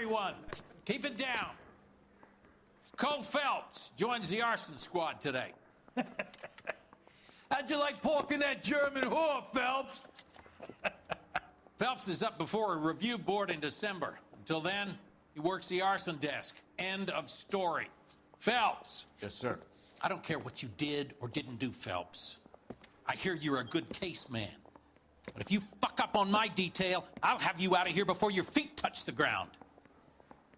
everyone. Keep it down. Coulou Felpsu joins the arson squad today. How'd you like porking that German whore, Phelps? Phelps is up before a review board in December. Until then, he works the arson desk. End of story. Phelps. Yes, sir. I don't care what you did or didn't do, Phelps. I hear you're a good case man. But if you fuck up on my detail, I'll have you out of here before your feet touch the ground.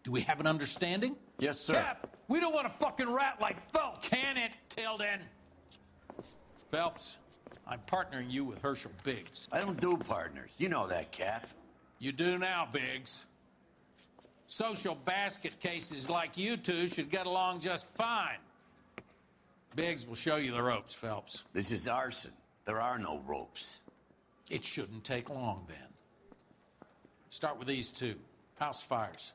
Do we have an understanding? Yes, sir. Cap, we don't want a fucking rat like Phelps. Can it, Tilden? Phelps, I'm partnering you with Herschel Biggs. I don't do partners. You know that, Cap. You do now, Biggs. Social basket cases like you two should get along just fine. Biggs will show you the ropes, Phelps. This is arson. There are no ropes. It shouldn't take long, then. Start with these two. House fires.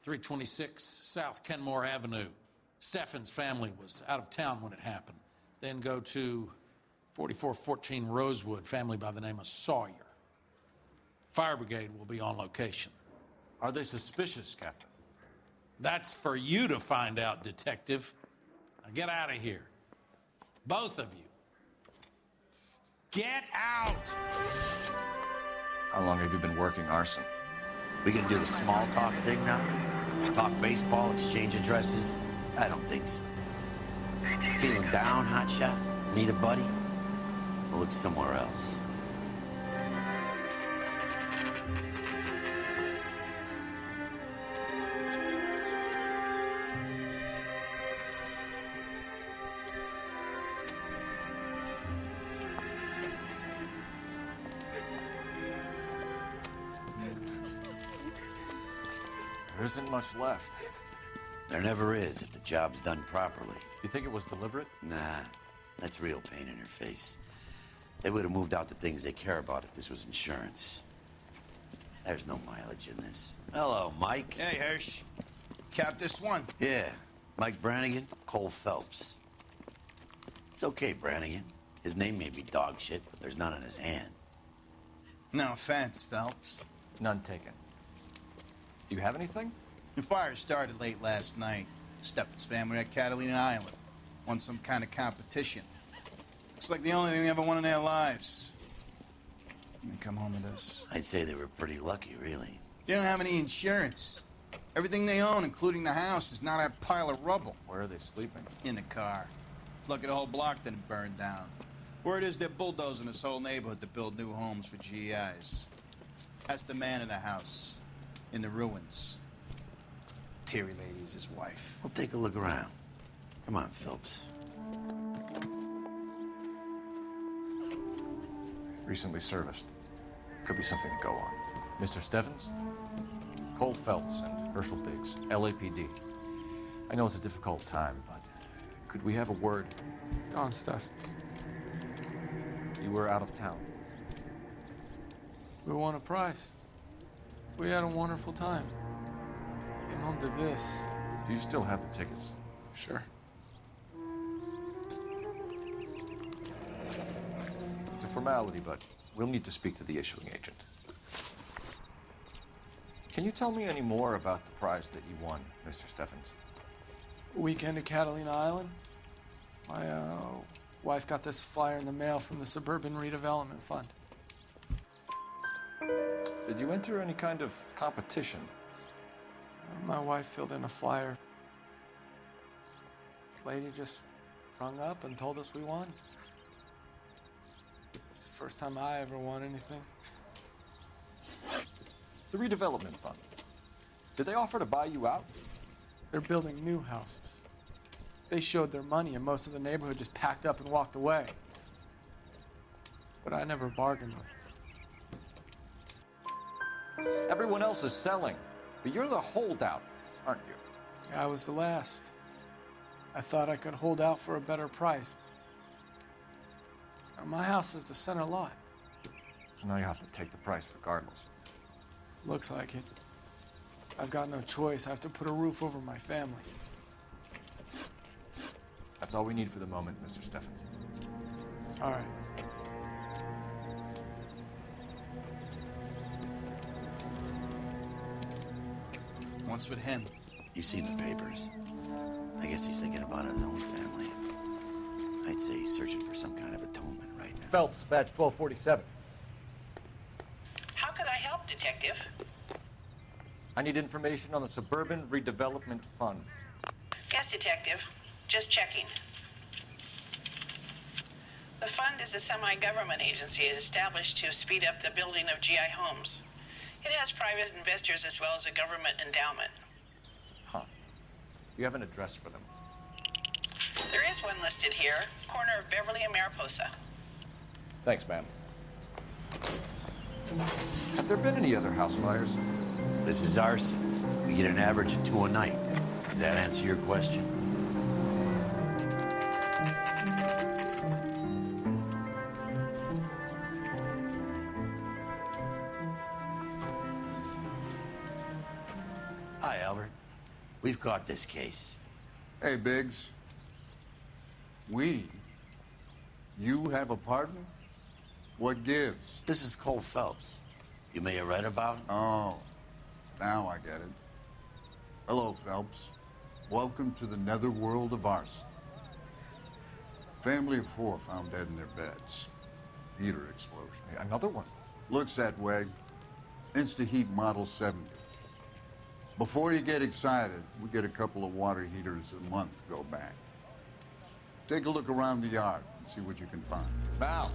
326 South Kenmore Avenue. Steffen's family was out of town when it happened. Then go to 4414 Rosewood, family by the name of Sawyer. Fire brigade will be on location. Are they suspicious, Captain? That's for you to find out, Detective. Now get out of here. Both of you. Get out! How long have you been working arson? We gonna do the small talk thing now? Talk baseball, exchange addresses? I don't think so. Feeling down, hotshot? Need a buddy? We'll look somewhere else. There isn't much left. There never is if the job's done properly. You think it was deliberate? Nah, that's real pain in her face. They would have moved out the things they care about if this was insurance. There's no mileage in this. Hello, Mike. Hey, Hirsch. Cap this one. Yeah, Mike Brannigan, Coulou Felpsu. It's okay, Brannigan. His name may be dog shit, but there's none in his hand. No offense, Phelps. None taken. Do you have anything? The fire started late last night. Steffen's family at Catalina Island. Won some kind of competition. Looks like the only thing they ever won in their lives. And come home with us. I'd say they were pretty lucky, really. They don't have any insurance. Everything they own, including the house, is not a pile of rubble. Where are they sleeping? In the car. Lucky the whole block didn't burn down. Word is they're bulldozing this whole neighborhood to build new homes for GIs. That's the man in the house. In the ruins. Terry lady is his wife. We'll take a look around. Come on, Phelps. Recently serviced. Could be something to go on. Mr. Steffens? Coulou Felpsu and Herschel Biggs, LAPD. I know it's a difficult time, but could we have a word? Don Steffens. You were out of town. We won a prize. We had a wonderful time. Came home to this. Do you still have the tickets? Sure. It's a formality, but we'll need to speak to the issuing agent. Can you tell me any more about the prize that you won, Mr. Steffens? Weekend at Catalina Island. My wife got this flyer in the mail from the Suburban Redevelopment Fund. Did you enter any kind of competition? My wife filled in a flyer. The lady just rung up and told us we won. It's the first time I ever won anything. The redevelopment fund. Did they offer to buy you out? They're building new houses. They showed their money and most of the neighborhood just packed up and walked away. But I never bargained with them. Everyone else is selling, but you're the holdout, aren't you? I was the last. I thought I could hold out for a better price. My house is the center lot. So now you have to take the price regardless. Looks like it. I've got no choice. I have to put a roof over my family. That's all we need for the moment, Mr. Steffens. All right. What's with him? You've seen the papers. I guess he's thinking about his own family. I'd say he's searching for some kind of atonement right now. Phelps, badge 1247. How could I help, Detective? I need information on the Suburban Redevelopment Fund. Yes, Detective. Just checking. The fund is a semi-government agency established to speed up the building of GI homes. It has private investors as well as a government endowment. Huh. You have an address for them? There is one listed here, corner of Beverly and Mariposa. Thanks, ma'am. Have there been any other house fires? This is arson. We get an average of 2 a night. Does that answer your question? Hi, Albert. We've caught this case. Hey, Biggs. You have a partner? What gives? This is Coulou Felpsu. You may have read about him. Oh, now I get it. Hello, Phelps. Welcome to the netherworld of arson. Family of 4 found dead in their beds. Heater explosion. Hey, another one. Looks that way. Insta-heat Model 70. Before you get excited, we get a couple of water heaters a month go back. Take a look around the yard and see what you can find. Mal,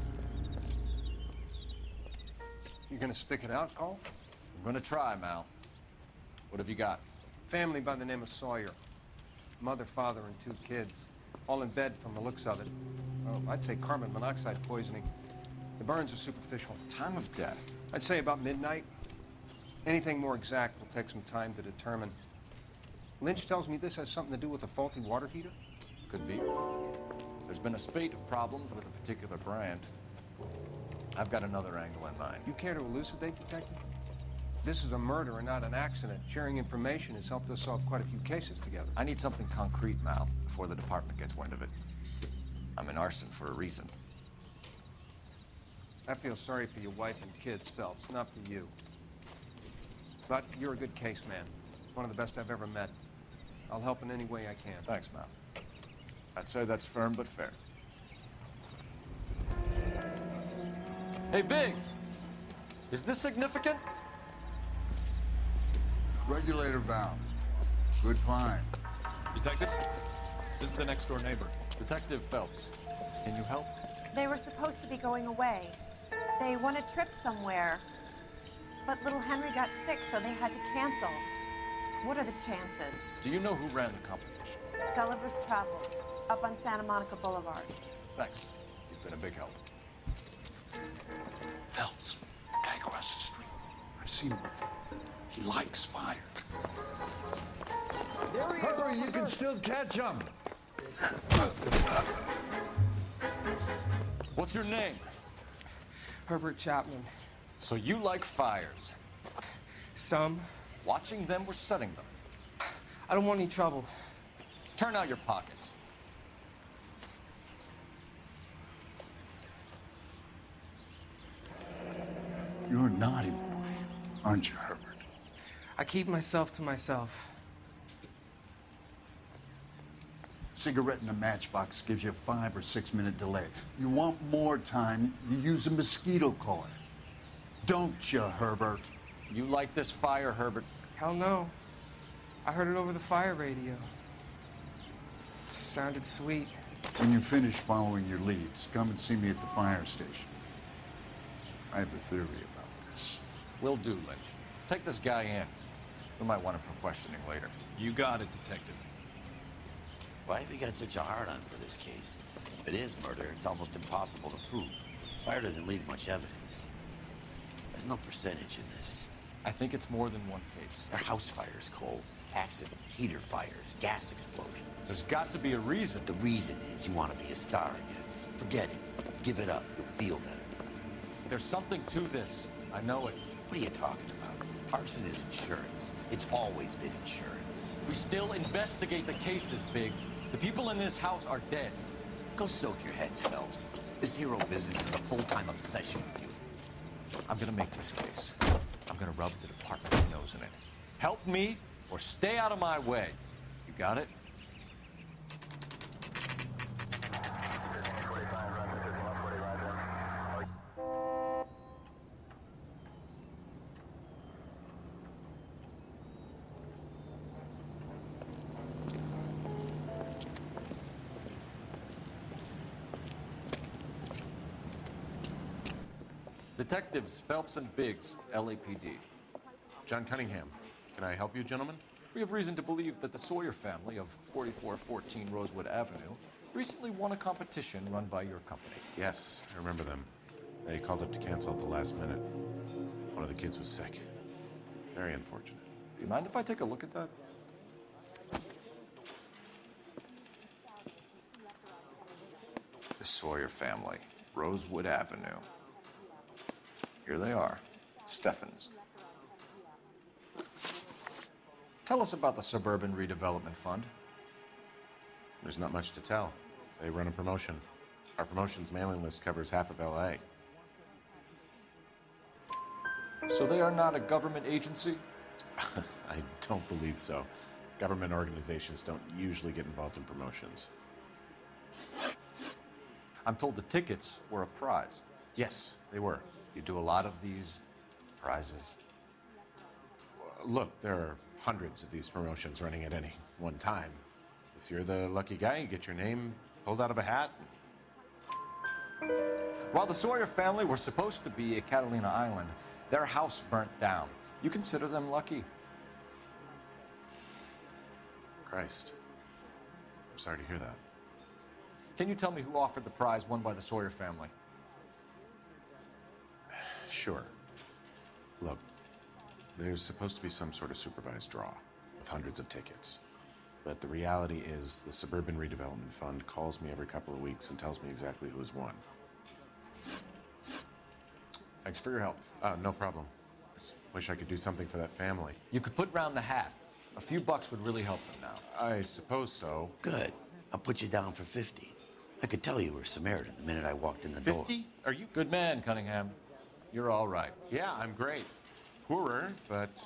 You gonna stick it out, Cole? I'm gonna try, Mal. What have you got? Family by the name of Sawyer. Mother, father, and 2 kids. All in bed from the looks of it. Oh, I'd say carbon monoxide poisoning. The burns are superficial. Time of death. I'd say about midnight. Anything more exact will take some time to determine. Lynch tells me this has something to do with a faulty water heater. Could be. There's been a spate of problems with a particular brand. I've got another angle in mind. You care to elucidate, Detective? This is a murder and not an accident. Sharing information has helped us solve quite a few cases together. I need something concrete, Mal, before the department gets wind of it. I'm in arson for a reason. I feel sorry for your wife and kids, Phelps, not for you. But you're a good case man. One of the best I've ever met. I'll help in any way I can. Thanks, Mal. I'd say that's firm but fair. Hey, Biggs! Is this significant? Regulator valve. Good find. Detectives, this is the next door neighbor. Detective Phelps, can you help? They were supposed to be going away. They won a trip somewhere. But little Henry got sick, so they had to cancel. What are the chances? Do you know who ran the competition? Gulliver's Travel, up on Santa Monica Boulevard. Thanks. You've been a big help. Phelps, guy across the street. I've seen him before. He likes fire. Hurry, you can still catch him. What's your name? Herbert Chapman. So you like fires. Some. Watching them or setting them? I don't want any trouble. Turn out your pockets. You're a naughty boy, aren't you, Herbert? I keep myself to myself. Cigarette in a matchbox gives you a 5 or 6 minute delay. You want more time, you use a mosquito coil. Don't you, Herbert? You like this fire, Herbert? Hell no. I heard it over the fire radio. Sounded sweet. When you finish following your leads, come and see me at the fire station. I have a theory about this. Will do, Lynch. Take this guy in. We might want him for questioning later. You got it, Detective. Why have you got such a hard-on for this case? If it is murder, it's almost impossible to prove. Fire doesn't leave much evidence. There's no percentage in this. I think it's more than one case. They're house fires, Cole. Accidents, heater fires, gas explosions. There's got to be a reason. The reason is you want to be a star again. Forget it. Give it up. You'll feel better. There's something to this. I know it. What are you talking about? Arson is insurance. It's always been insurance. We still investigate the cases, Biggs. The people in this house are dead. Go soak your head, Phelps. This hero business is a full-time obsession with you. I'm gonna make this case. I'm gonna rub the department's nose in it. Help me, or stay out of my way. You got it? Detectives Phelps and Biggs, LAPD. John Cunningham. Can I help you, gentlemen? We have reason to believe that the Sawyer family of 4414 Rosewood Avenue recently won a competition run by your company. Yes, I remember them. They called up to cancel at the last minute. One of the kids was sick. Very unfortunate. Do you mind if I take a look at that? The Sawyer family, Rosewood Avenue. Here they are, Steffens. Tell us about the Suburban Redevelopment Fund. There's not much to tell. They run a promotion. Our promotion's mailing list covers half of L.A. So they are not a government agency? I don't believe so. Government organizations don't usually get involved in promotions. I'm told the tickets were a prize. Yes, they were. You do a lot of these prizes? Look, there are hundreds of these promotions running at any one time. If you're the lucky guy, you get your name pulled out of a hat. While the Sawyer family were supposed to be at Catalina Island, their house burnt down. You consider them lucky? Christ. I'm sorry to hear that. Can you tell me who offered the prize won by the Sawyer family? Sure. Look, there's supposed to be some sort of supervised draw with hundreds of tickets. But the reality is the Suburban Redevelopment Fund calls me every couple of weeks and tells me exactly who has won. Thanks for your help. No problem. Just wish I could do something for that family. You could put round the hat. A few bucks would really help them now. I suppose so. Good. I'll put you down for 50. I could tell you were Samaritan the minute I walked in the door. 50? Are you? Good man, Cunningham. You're all right. Yeah, I'm great. Poorer, but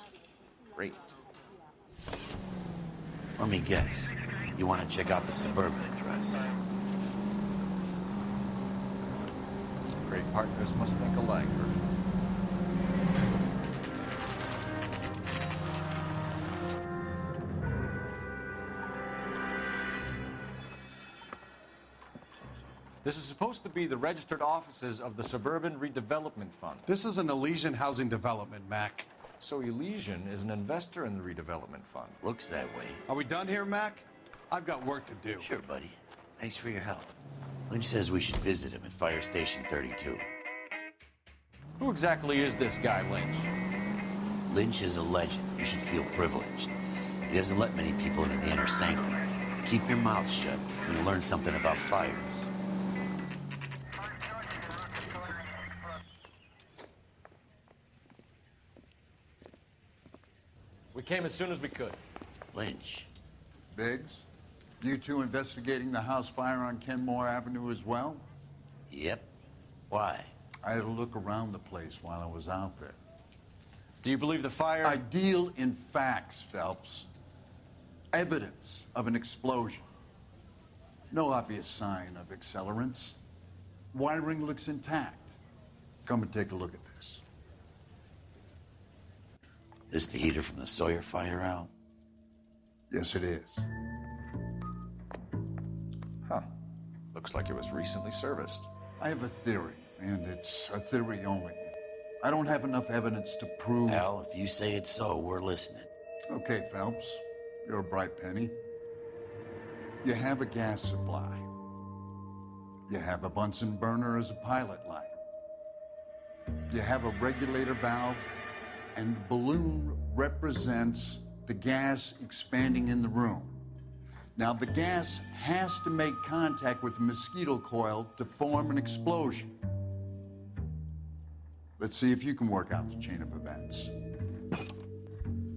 great. Let me guess. You want to check out the Suburban address? Great partners must think alike. This is supposed to be the registered offices of the Suburban Redevelopment Fund. This is an Elysian housing development, Mac. So Elysian is an investor in the Redevelopment Fund. Looks that way. Are we done here, Mac? I've got work to do. Sure, buddy. Thanks for your help. Lynch says we should visit him at Fire Station 32. Who exactly is this guy, Lynch? Lynch is a legend. You should feel privileged. He doesn't let many people into the inner sanctum. Keep your mouth shut, and you'll learn something about fires. We came as soon as we could. Lynch. Biggs, you two investigating the house fire on Kenmore Avenue as well? Yep. Why? I had a look around the place while I was out there. Do you believe the fire? I deal in facts, Phelps. Evidence of an explosion. No obvious sign of accelerants. Wiring looks intact. Come and take a look at this. This the heater from the Sawyer fire, Al? Yes, it is. Huh. Looks like it was recently serviced. I have a theory, and it's a theory only. I don't have enough evidence to prove... Al, if you say it's so, we're listening. Okay, Phelps. You're a bright penny. You have a gas supply. You have a Bunsen burner as a pilot light. You have a regulator valve, and the balloon represents the gas expanding in the room. Now, the gas has to make contact with the mosquito coil to form an explosion. Let's see if you can work out the chain of events.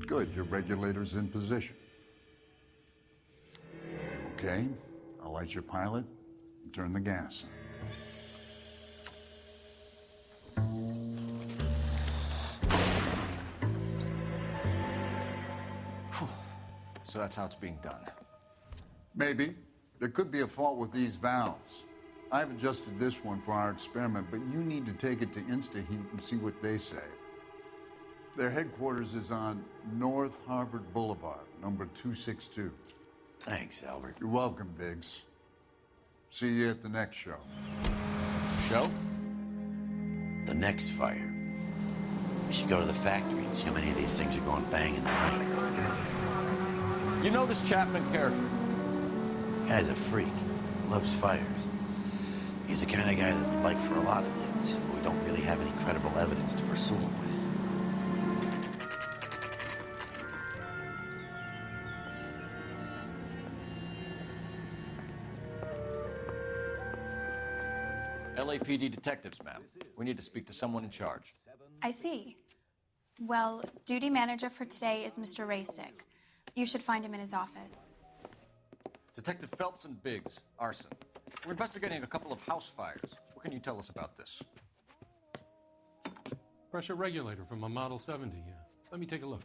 Good, your regulator's in position. Okay, I'll light your pilot and turn the gas on. So that's how it's being done. Maybe. There could be a fault with these valves. I've adjusted this one for our experiment, but you need to take it to InstaHeat and see what they say. Their headquarters is on North Harvard Boulevard, number 262. Thanks, Albert. You're welcome, Biggs. See you at the next show. Show? The next fire. We should go to the factory and see how many of these things are going bang in the night. You know this Chapman character? Guy's a freak. Loves fires. He's the kind of guy that we'd like for a lot of things, but we don't really have any credible evidence to pursue him with. LAPD detectives, ma'am. We need to speak to someone in charge. I see. Well, duty manager for today is Mr. Rasick. You should find him in his office. Detective Phelps and Biggs, arson. We're investigating a couple of house fires. What can you tell us about this? Pressure regulator from a Model 70, yeah. Let me take a look.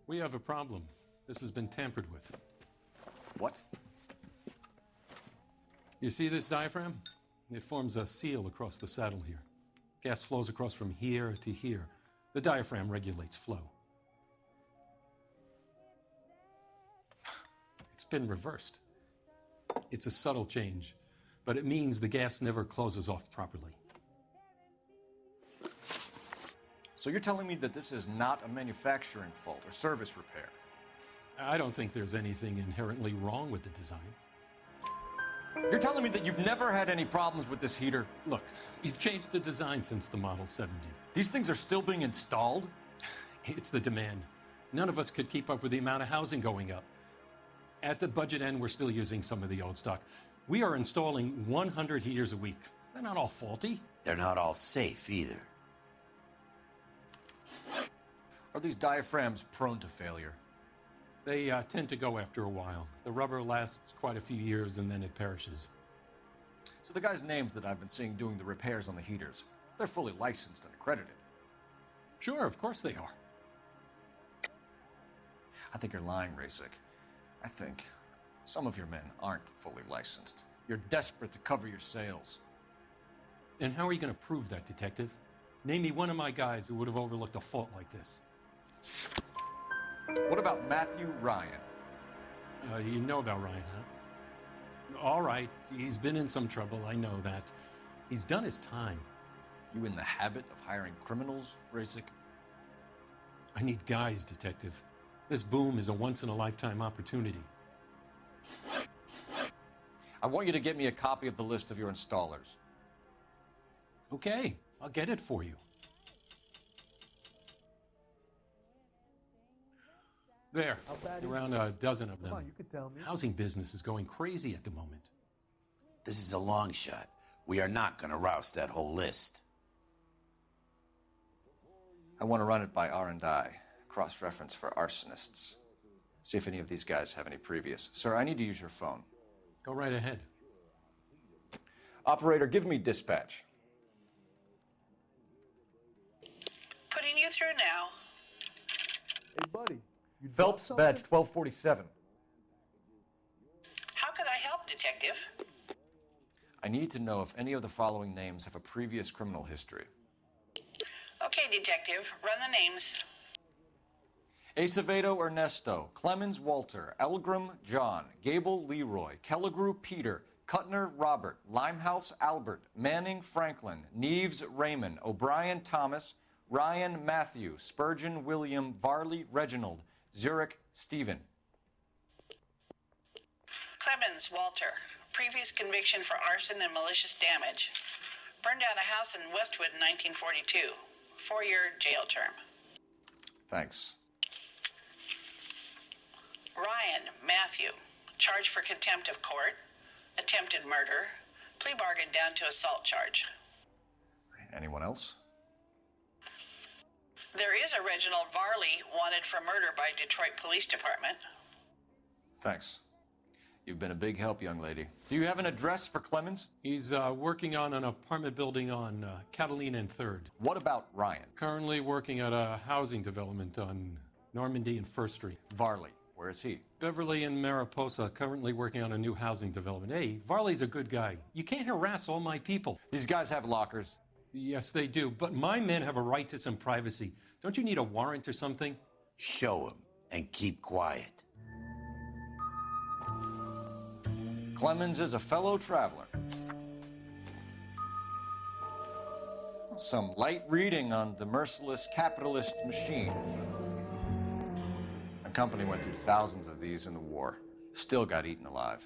We have a problem. This has been tampered with. What? You see this diaphragm? It forms a seal across the saddle here. Gas flows across from here to here. The diaphragm regulates flow. It's been reversed. It's a subtle change, but it means the gas never closes off properly. So you're telling me that this is not a manufacturing fault or service repair? I don't think there's anything inherently wrong with the design. You're telling me that you've never had any problems with this heater? Look, we've changed the design since the Model 70. These things are still being installed? It's the demand. None of us could keep up with the amount of housing going up. At the budget end, we're still using some of the old stock. We are installing 100 heaters a week. They're not all faulty. They're not all safe either. Are these diaphragms prone to failure? They tend to go after a while. The rubber lasts quite a few years and then it perishes. So the guys' names that I've been seeing doing the repairs on the heaters, they're fully licensed and accredited. Sure, of course they are. I think you're lying, Rasick. I think some of your men aren't fully licensed. You're desperate to cover your sales. And how are you going to prove that, Detective? Name me one of my guys who would have overlooked a fault like this. What about Matthew Ryan? You know about Ryan, huh? All right, he's been in some trouble, I know that. He's done his time. You in the habit of hiring criminals, Rasick? I need guys, Detective. This boom is a once-in-a-lifetime opportunity. I want you to get me a copy of the list of your installers. Okay, I'll get it for you. There, around a dozen of them. Come on, you can tell me. Housing business is going crazy at the moment. This is a long shot. We are not going to roust that whole list. I want to run it by R&I, cross-reference for arsonists. See if any of these guys have any previous. Sir, I need to use your phone. Go right ahead. Operator, give me dispatch. Putting you through now. Hey, buddy. You Phelps, dropped badge something? 1247. How could I help, Detective? I need to know if any of the following names have a previous criminal history. Okay, Detective, run the names. Acevedo Ernesto, Clemens Walter, Elgram John, Gable Leroy, Kelligrew Peter, Kuttner Robert, Limehouse Albert, Manning Franklin, Neves Raymond, O'Brien Thomas, Ryan Matthew, Spurgeon William, Varley Reginald, Zurich Stephen. Clemens Walter, previous conviction for arson and malicious damage. Burned down a house in Westwood in 1942. 4-year jail term. Thanks. Ryan Matthew, charged for contempt of court, attempted murder, plea bargain down to assault charge. Anyone else? There is a Reginald Varley wanted for murder by Detroit Police Department. Thanks. You've been a big help, young lady. Do you have an address for Clemens? He's working on an apartment building on Catalina and 3rd. What about Ryan? Currently working at a housing development on Normandy and 1st Street. Varley, where is he? Beverly and Mariposa, currently working on a new housing development. Hey, Varley's a good guy. You can't harass all my people. These guys have lockers. Yes, they do, but my men have a right to some privacy. Don't you need a warrant or something? Show him and keep quiet. Clemens is a fellow traveler. Some light reading on the merciless capitalist machine. My company went through thousands of these in the war. Still got eaten alive.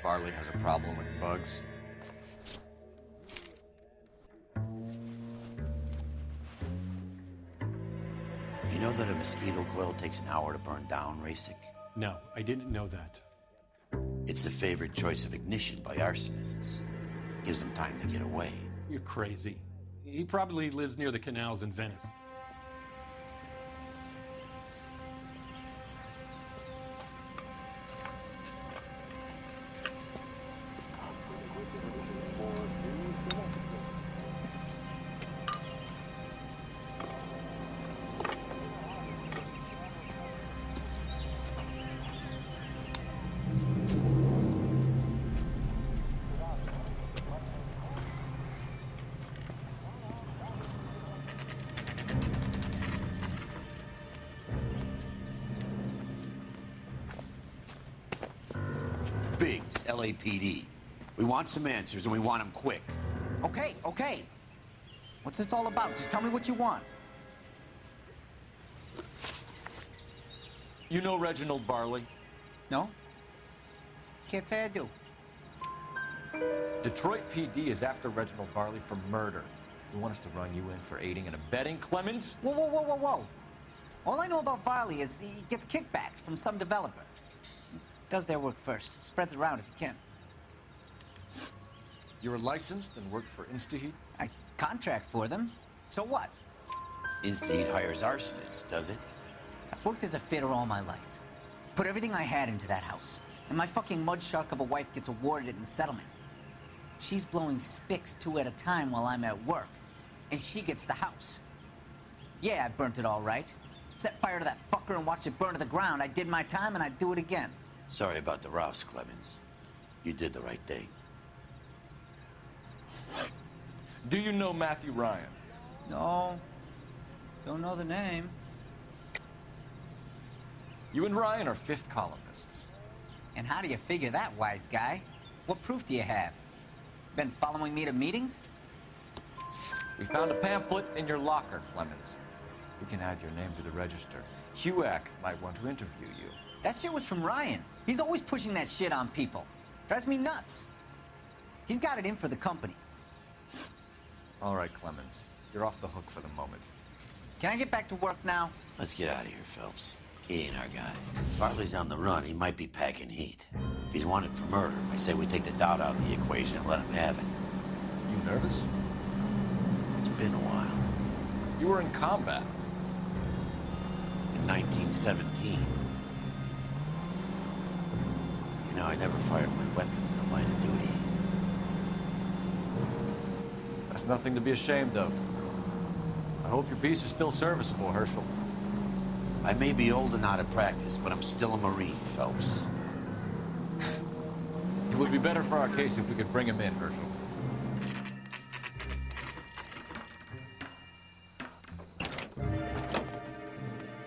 Varley has a problem with bugs. You know that a mosquito coil takes an hour to burn down, Rasic? No, I didn't know that. It's the favorite choice of ignition by arsonists. Gives them time to get away. You're crazy. He probably lives near the canals in Venice. Biggs, LAPD. We want some answers, and we want them quick. Okay, okay. What's this all about? Just tell me what you want. You know Reginald Varley? No? Can't say I do. Detroit PD is after Reginald Varley for murder. You want us to run you in for aiding and abetting Clemens? Whoa, whoa, whoa, whoa, whoa. All I know about Varley is he gets kickbacks from some developer. He does their work first. Spreads it around if he can. You're licensed and work for InstaHeat? I contract for them. So what? InstaHeat hires arsonists, does it? I've worked as a fitter all my life. Put everything I had into that house. And my fucking mudshark of a wife gets awarded it in settlement. She's blowing spics 2 at a time while I'm at work. And she gets the house. Yeah, I burnt it all right. Set fire to that fucker and watched it burn to the ground. I did my time and I'd do it again. Sorry about the rouse, Clemens. You did the right thing. Do you know Matthew Ryan? No. Don't know the name. You and Ryan are fifth columnists. And how do you figure that, wise guy? What proof do you have? Been following me to meetings? We found a pamphlet in your locker, Clemens. We can add your name to the register. HUAC might want to interview you. That shit was from Ryan. He's always pushing that shit on people. Drives me nuts. He's got it in for the company. All right, Clemens. You're off the hook for the moment. Can I get back to work now? Let's get out of here, Phelps. He ain't our guy. If Varley's on the run, he might be packing heat. If he's wanted for murder, I say we take the doubt out of the equation and let him have it. You nervous? It's been a while. You were in combat. In 1917. You know, I never fired my weapon in the line of duty. That's nothing to be ashamed of. I hope your piece is still serviceable, Herschel. I may be old and out of practice, but I'm still a Marine, Phelps. It would be better for our case if we could bring him in, Herschel.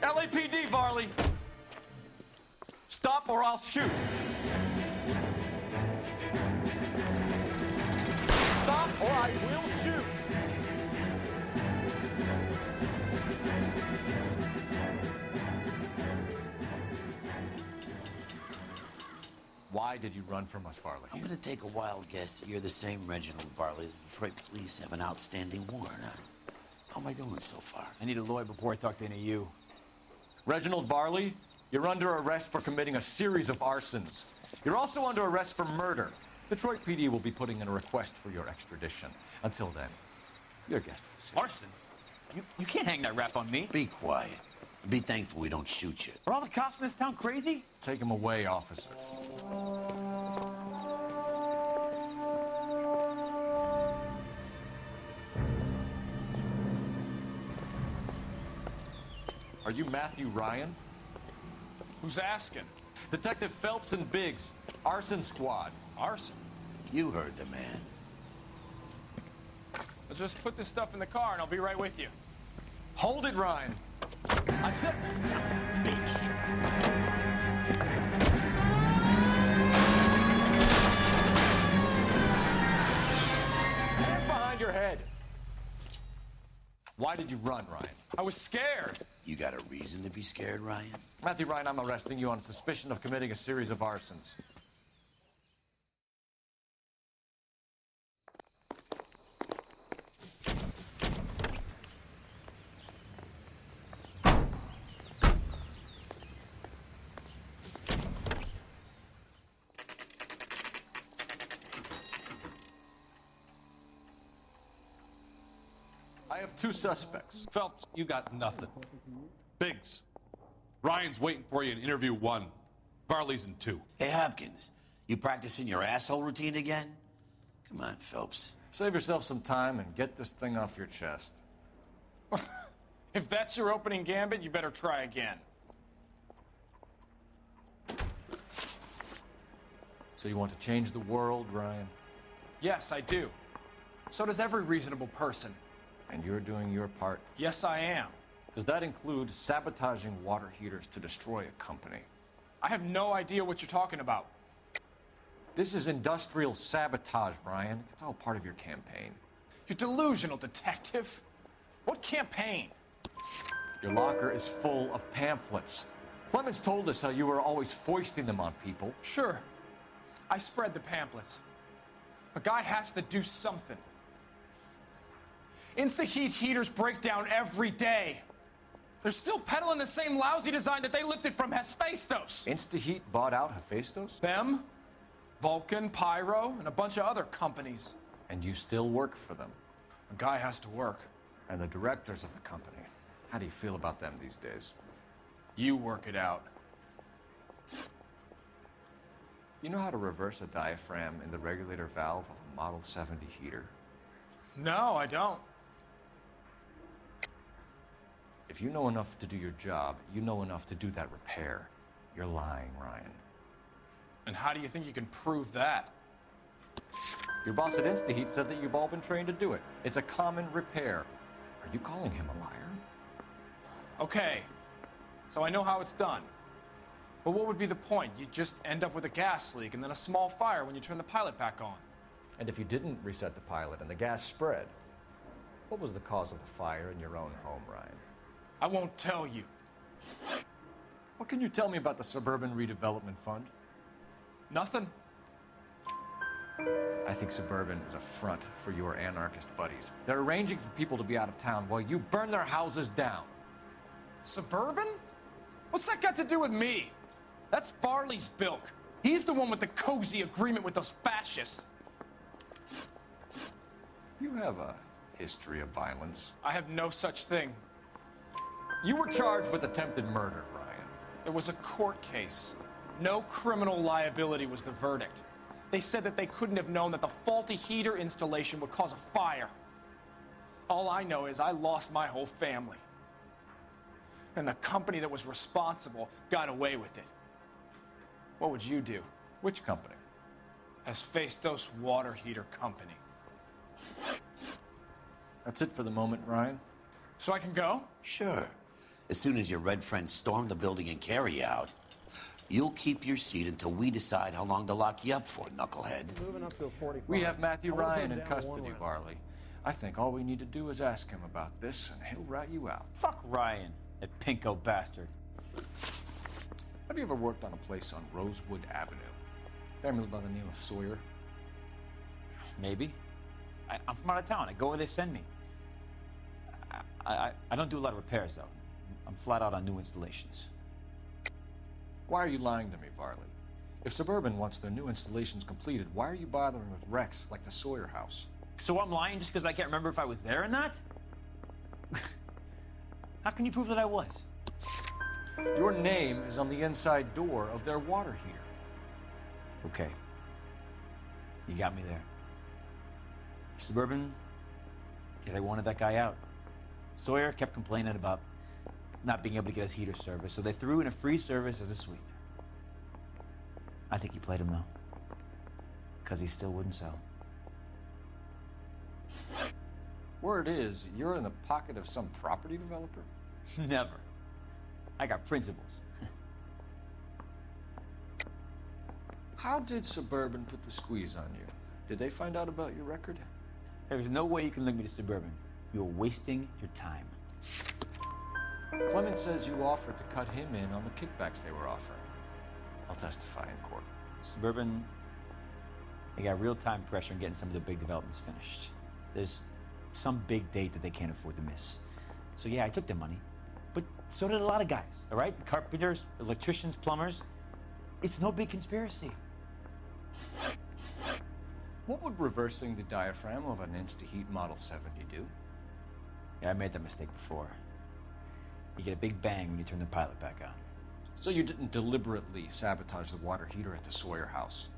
LAPD, Varley! Stop or I'll shoot! Stop or I will shoot! Why did you run from us, Varley? I'm gonna take a wild guess that you're the same Reginald Varley the Detroit police have an outstanding warrant on. How am I doing so far? I need a lawyer before I talk to any of you. Reginald Varley, you're under arrest for committing a series of arsons. You're also under arrest for murder. Detroit PD will be putting in a request for your extradition. Until then, you're a guest of the city. Arson? You can't hang that rap on me. Be quiet. Be thankful we don't shoot you. Are all the cops in this town crazy? Take him away, officer. Are you Matthew Ryan? Who's asking? Detective Phelps and Biggs, arson squad. Arson? You heard the man. I'll just put this stuff in the car and I'll be right with you. Hold it, Ryan. I said, Son of a bitch. Hands behind your head. Why did you run, Ryan? I was scared. You got a reason to be scared, Ryan? Matthew Ryan, I'm arresting you on suspicion of committing a series of arsons. I have two suspects. Phelps, you got nothing. Biggs, Ryan's waiting for you in interview 1. Varley's in 2. Hey, Hopkins, you practicing your asshole routine again? Come on, Phelps. Save yourself some time and get this thing off your chest. If that's your opening gambit, you better try again. So you want to change the world, Ryan? Yes, I do. So does every reasonable person. And you're doing your part? Yes, I am. Does that include sabotaging water heaters to destroy a company? I have no idea what you're talking about. This is industrial sabotage, Ryan. It's all part of your campaign. You're delusional, detective. What campaign? Your locker is full of pamphlets. Clemens told us how you were always foisting them on people. Sure. I spread the pamphlets. A guy has to do something. Insta-heat heaters break down every day. They're still peddling the same lousy design that they lifted from Hephaestus. Insta-heat bought out Hephaestus? Them, Vulcan, Pyro, and a bunch of other companies. And you still work for them? A guy has to work. And the directors of the company. How do you feel about them these days? You work it out. You know how to reverse a diaphragm in the regulator valve of a Model 70 heater? No, I don't. If you know enough to do your job, you know enough to do that repair. You're lying, Ryan. And how do you think you can prove that? Your boss at InstaHeat said that you've all been trained to do it. It's a common repair. Are you calling him a liar? Okay, so I know how it's done. But what would be the point? You'd just end up with a gas leak and then a small fire when you turn the pilot back on. And if you didn't reset the pilot and the gas spread, what was the cause of the fire in your own home, Ryan? I won't tell you. What can you tell me about the Suburban Redevelopment Fund? Nothing. I think Suburban is a front for your anarchist buddies. They're arranging for people to be out of town while you burn their houses down. Suburban? What's that got to do with me? That's Farley's bilk. He's the one with the cozy agreement with those fascists. You have a history of violence. I have no such thing. You were charged with attempted murder, Ryan. It was a court case. No criminal liability was the verdict. They said that they couldn't have known that the faulty heater installation would cause a fire. All I know is I lost my whole family. And the company that was responsible got away with it. What would you do? Which company? Hephaestus Water Heater Company. That's it for the moment, Ryan. So I can go? Sure. As soon as your red friends storm the building and carry you out, you'll keep your seat until we decide how long to lock you up for, knucklehead. We have Matthew Ryan in custody, Varley. I think all we need to do is ask him about this, and he'll rat you out. Fuck Ryan, that pinko bastard. Have you ever worked on a place on Rosewood Avenue? Family by the name of Sawyer? Maybe. I'm from out of town. I go where they send me. I don't do a lot of repairs, though. I'm flat out on new installations. Why are you lying to me, Varley? If Suburban wants their new installations completed, why are you bothering with wrecks like the Sawyer house? So I'm lying just because I can't remember if I was there or not? How can you prove that I was? Your name is on the inside door of their water heater. Okay. You got me there. Suburban, yeah, they wanted that guy out. Sawyer kept complaining about not being able to get his heater service, so they threw in a free service as a sweetener. I think you played him, though. Because he still wouldn't sell. Word is, you're in the pocket of some property developer? Never. I got principles. How did Suburban put the squeeze on you? Did they find out about your record? There's no way you can link me to Suburban. You're wasting your time. Clement says you offered to cut him in on the kickbacks they were offering. I'll testify in court. Suburban, they got real-time pressure on getting some of the big developments finished. There's some big date that they can't afford to miss. So yeah, I took their money. But so did a lot of guys, all right? Carpenters, electricians, plumbers. It's no big conspiracy. What would reversing the diaphragm of an Insta-Heat Model 70 do? Yeah, I made that mistake before. You get a big bang when you turn the pilot back on. So you didn't deliberately sabotage the water heater at the Sawyer house?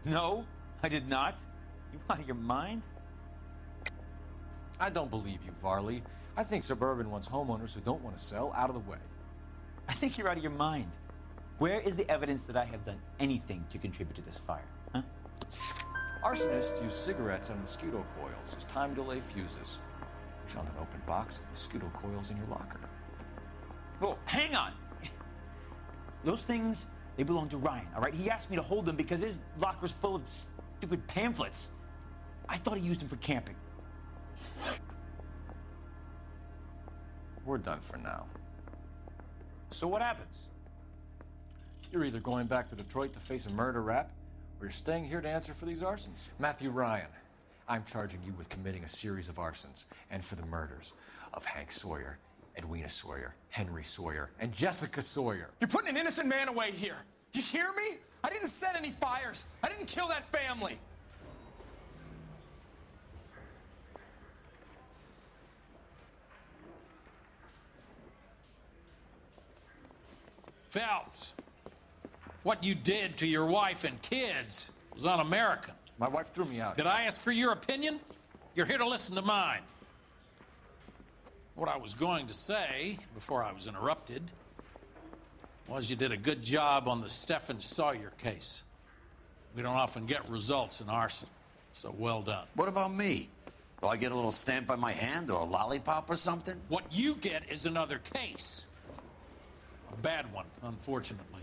No, I did not. You out of your mind? I don't believe you, Varley. I think Suburban wants homeowners who don't want to sell out of the way. I think you're out of your mind. Where is the evidence that I have done anything to contribute to this fire, huh? Arsonists use cigarettes and mosquito coils as time delay fuses. We found an open box of mosquito coils in your locker. Oh, hang on. Those things, they belong to Ryan, all right? He asked me to hold them because his locker's full of stupid pamphlets. I thought he used them for camping. We're done for now. So what happens? You're either going back to Detroit to face a murder rap, or you're staying here to answer for these arsons. Matthew Ryan, I'm charging you with committing a series of arsons and for the murders of Hank Sawyer, Edwina Sawyer, Henry Sawyer, and Jessica Sawyer. You're putting an innocent man away here. You hear me? I didn't set any fires. I didn't kill that family. Phelps, what you did to your wife and kids was un-American. My wife threw me out. Did I ask for your opinion? You're here to listen to mine. What I was going to say, before I was interrupted, was you did a good job on the Stephen Sawyer case. We don't often get results in arson, so well done. What about me? Do I get a little stamp on my hand or a lollipop or something? What you get is another case. A bad one, unfortunately.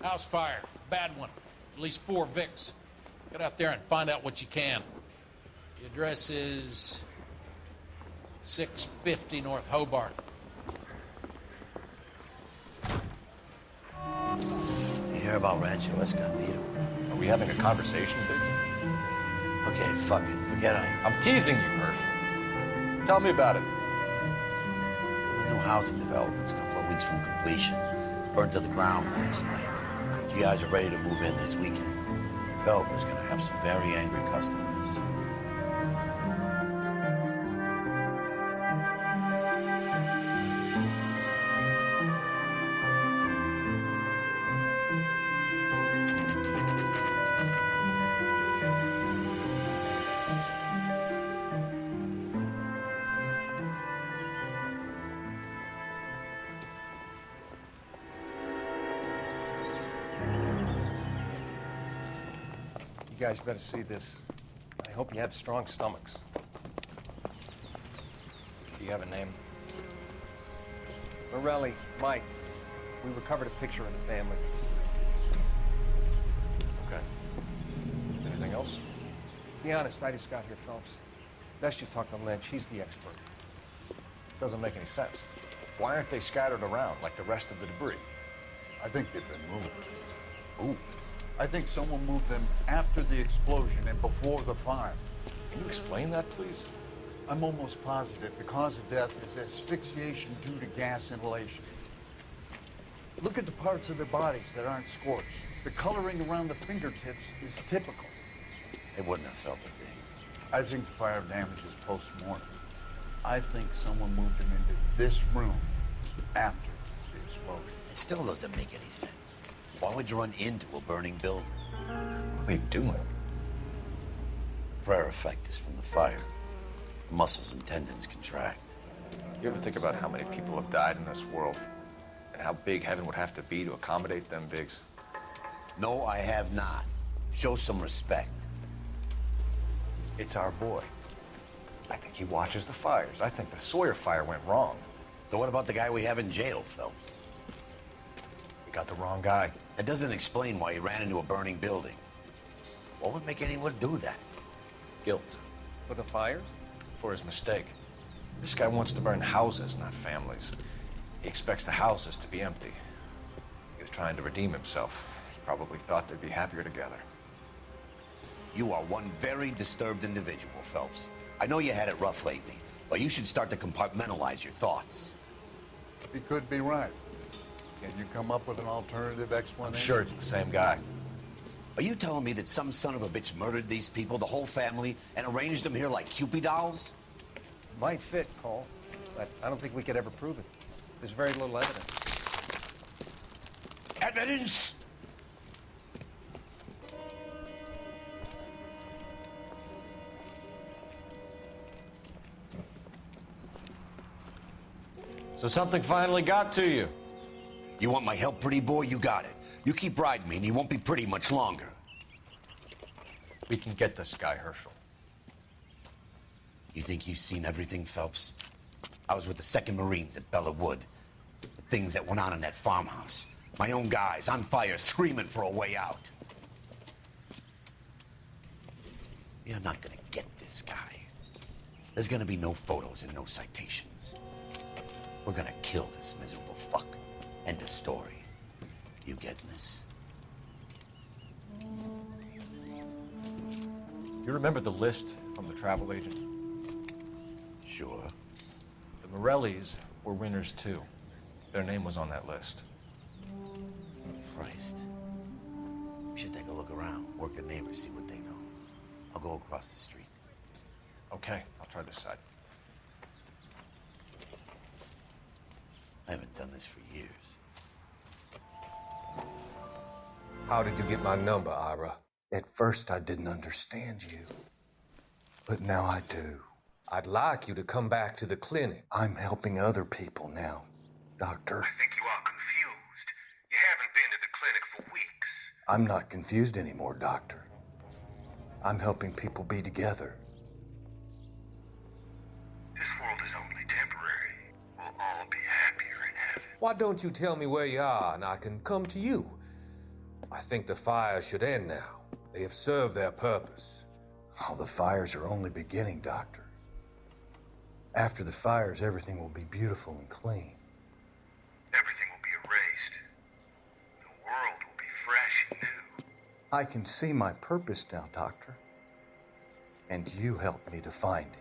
House fire, bad one. At least 4 Vicks. Get out there and find out what you can. The address is 650 North Hobart. You hear about Rancho Escondido? Are we having a conversation, Biggs? Okay, fuck it. Forget I... I'm teasing you, Herschel. Tell me about it. The new housing development's a couple of weeks from completion. Burned to the ground last night. You guys are ready to move in this weekend. The developer's gonna have some very angry customers. You guys better see this. I hope you have strong stomachs. Do you have a name? Morelli, Mike. We recovered a picture of the family. else? Be honest, I just got here, Phelps. Best you talk to Lynch. He's the expert. Doesn't make any sense. Why aren't they scattered around like the rest of the debris? I think they've been moved. Ooh. I think someone moved them after the explosion and before the fire. Can you explain that, please? I'm almost positive the cause of death is asphyxiation due to gas inhalation. Look at the parts of their bodies that aren't scorched. The coloring around the fingertips is typical. They wouldn't have felt a thing. I think the fire damage is post-mortem. I think someone moved them into this room after the explosion. It still doesn't make any sense. Why would you run into a burning building? What are you doing? The prayer effect is from the fire. The muscles and tendons contract. You ever think about how many people have died in this world? And how big heaven would have to be to accommodate them, Biggs? No, I have not. Show some respect. It's our boy. I think he watches the fires. I think the Sawyer fire went wrong. So what about the guy we have in jail, Phelps? We got the wrong guy. That doesn't explain why he ran into a burning building. What would make anyone do that? Guilt. For the fires? For his mistake. This guy wants to burn houses, not families. He expects the houses to be empty. He was trying to redeem himself. He probably thought they'd be happier together. You are one very disturbed individual, Phelps. I know you had it rough lately, but you should start to compartmentalize your thoughts. He could be right. Can you come up with an alternative explanation? I'm sure it's the same guy. Are you telling me that some son of a bitch murdered these people, the whole family, and arranged them here like Cupid dolls? Might fit, Cole, but I don't think we could ever prove it. There's very little evidence. Evidence? So something finally got to you. You want my help, pretty boy? You got it. You keep riding me and you won't be pretty much longer. We can get this guy, Herschel. You think you've seen everything, Phelps? I was with the 2nd Marines at Bella Wood. The things that went on in that farmhouse. My own guys on fire, screaming for a way out. You're not gonna get this guy. There's gonna be no photos and no citations. We're gonna kill this miserable fuck. End of story. You getting this? You remember the list from the travel agent? Sure. The Morellis were winners too. Their name was on that list. Christ. We should take a look around, work the neighbors, see what they know. I'll go across the street. Okay, I'll try this side. I haven't done this for years. How did you get my number, Ira? At first, I didn't understand you. But now I do. I'd like you to come back to the clinic. I'm helping other people now, Doctor. I think you are confused. You haven't been to the clinic for weeks. I'm not confused anymore, Doctor. I'm helping people be together. This world is only temporary. We'll all be happier in heaven. Why don't you tell me where you are and I can come to you? I think the fires should end now. They have served their purpose. Oh, the fires are only beginning, Doctor. After the fires, everything will be beautiful and clean. Everything will be erased. The world will be fresh and new. I can see my purpose now, Doctor. And you helped me to find it.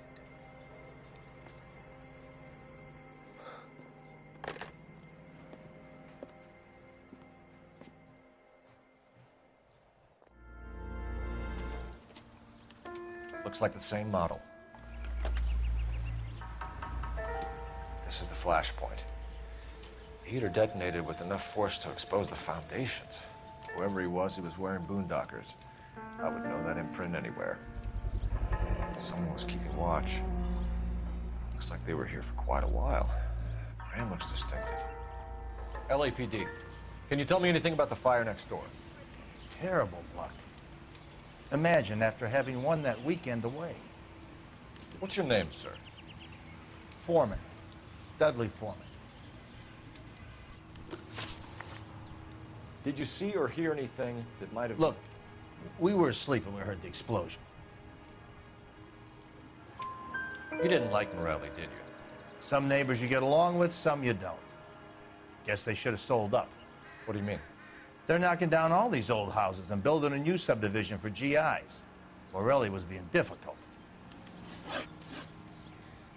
Looks like the same model. This is the flash point. The heater detonated with enough force to expose the foundations. Whoever he was wearing boondockers. I would know that imprint anywhere. Someone was keeping watch. Looks like they were here for quite a while. Brand looks distinctive. LAPD, can you tell me anything about the fire next door? Terrible luck. Imagine after having won that weekend away. What's your name, sir? Foreman. Dudley Foreman. Did you see or hear anything that might have... Look, We were asleep when we heard the explosion. You didn't like Morelli, did you? Some neighbors you get along with, some you don't. Guess they should have sold up. What do you mean? They're knocking down all these old houses and building a new subdivision for GIs. Morelli was being difficult.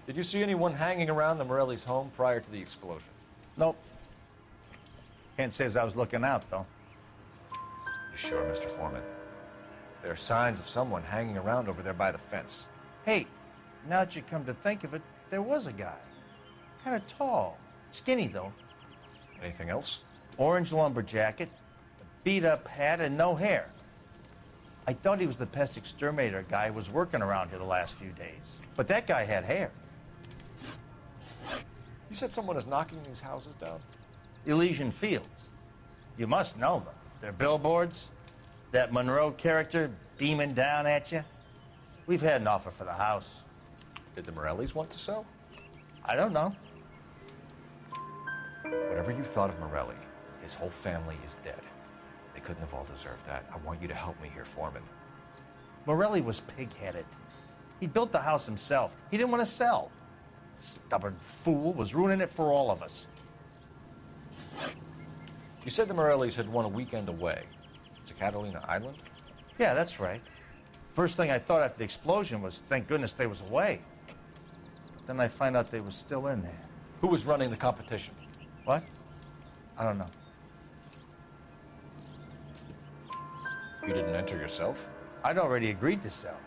Did you see anyone hanging around the Morelli's home prior to the explosion? Nope. Can't say as I was looking out, though. You sure, Mr. Foreman? There are signs of someone hanging around over there by the fence. Hey, now that you come to think of it, there was a guy. Kind of tall. Skinny, though. Anything else? Orange lumber jacket, a beat-up hat, and no hair. I thought he was the pest exterminator guy who was working around here the last few days. But that guy had hair. You said someone is knocking these houses down? Elysian Fields. You must know them. Their billboards, that Monroe character beaming down at you. We've had an offer for the house. Did the Morellis want to sell? I don't know. Whatever you thought of Morelli, his whole family is dead. They couldn't have all deserved that. I want you to help me here, Foreman. Morelli was pig-headed. He built the house himself. He didn't want to sell. Stubborn fool was ruining it for all of us. You said the Morellis had won a weekend away to Catalina Island? Yeah, that's right. First thing I thought after the explosion was, thank goodness they was away. Then I find out they was still in there. Who was running the competition? What? I don't know. You didn't enter yourself? I'd already agreed to sell.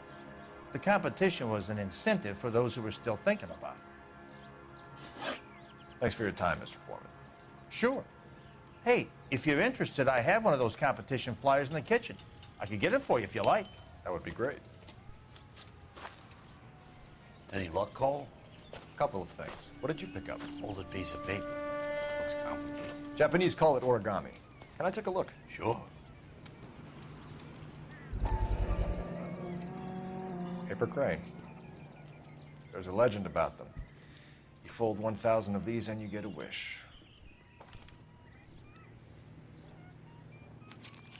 The competition was an incentive for those who were still thinking about it. Thanks for your time, Mr. Foreman. Sure. Hey, if you're interested, I have one of those competition flyers in the kitchen. I could get it for you if you like. That would be great. Any luck, Cole? A couple of things. What did you pick up? Folded piece of paper. Looks complicated. Japanese call it origami. Can I take a look? Sure. Paper crane. There's a legend about them. You fold 1,000 of these and you get a wish.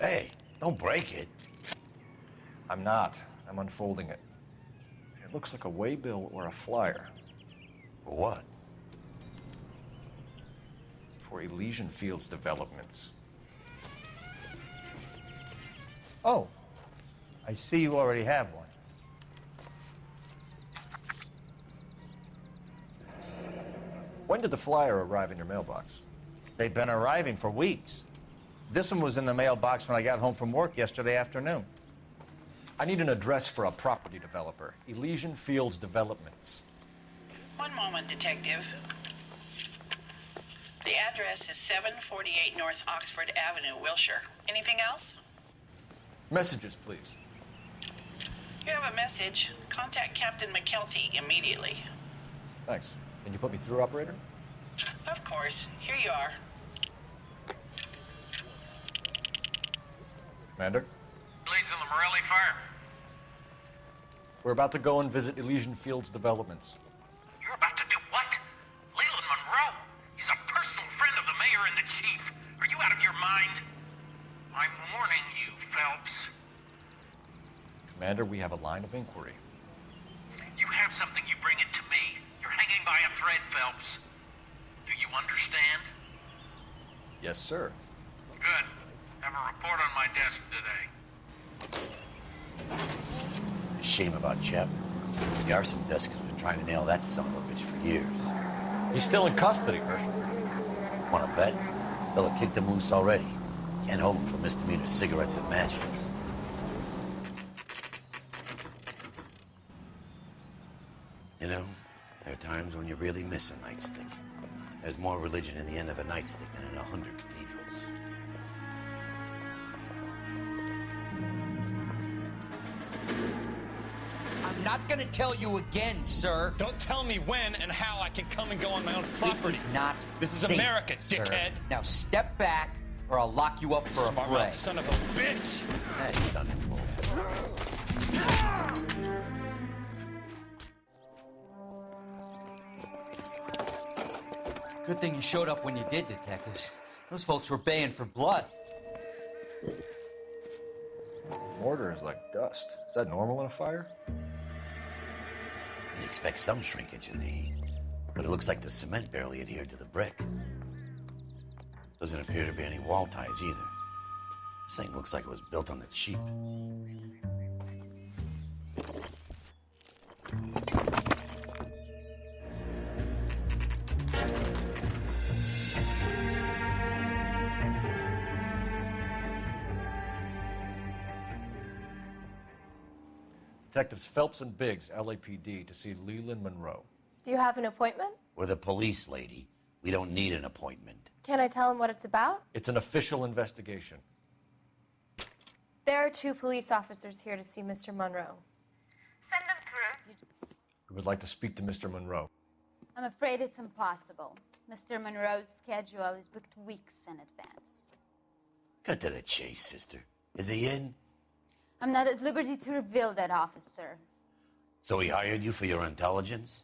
Hey, don't break it. I'm not. I'm unfolding it. It looks like a waybill or a flyer. For what? For Elysian Fields developments. Oh, I see you already have one. When did the flyer arrive in your mailbox? They've been arriving for weeks. This one was in the mailbox when I got home from work yesterday afternoon. I need an address for a property developer. Elysian Fields Developments. One moment, Detective. The address is 748 North Oxford Avenue, Wilshire. Anything else? Messages, please. You have a message. Contact Captain McKelty immediately. Thanks. Can you put me through, operator? Of course. Here you are. Commander? Leads on the Morelli fire. We're about to go and visit Elysian Fields Developments. You're about to do what? Leland Monroe? He's a personal friend of the mayor and the chief. Are you out of your mind? I'm warning you, Phelps. Commander, we have a line of inquiry. You have something, you bring it to me. You're hanging by a thread, Phelps. Do you understand? Yes, sir. Good. Have a report on my desk today. Shame about Chep. The arson desk has been trying to nail that son of a bitch for years. He's still in custody, Herschel. Want to bet? They'll have kicked him loose already. Can't hold him for misdemeanor cigarettes and matches. You know, there are times when you really miss a nightstick. There's more religion in the end of a nightstick than in 100 cathedrals. I'm not gonna tell you again, sir. Don't tell me when and how I can come and go on my own property. It is not This is safe, America, sir. dickhead. Now step back, or I'll lock you up for Smart a fray. mouth son of a bitch. Hey, done it. Good thing you showed up when you did, detectives. Those folks were baying for blood. Mortar is like dust. Is that normal in a fire? You'd expect some shrinkage in the heat, but it looks like the cement barely adhered to the brick. Doesn't appear to be any wall ties either. This thing looks like it was built on the cheap. Detectives Phelps and Biggs, LAPD, to see Leland Monroe. Do you have an appointment? We're the police, lady. We don't need an appointment. Can I tell him what it's about? It's an official investigation. There are 2 police officers here to see Mr. Monroe. Send them through. We would like to speak to Mr. Monroe. I'm afraid it's impossible. Mr. Monroe's schedule is booked weeks in advance. Cut to the chase, sister. Is he in? I'm not at liberty to reveal that, officer. So he hired you for your intelligence?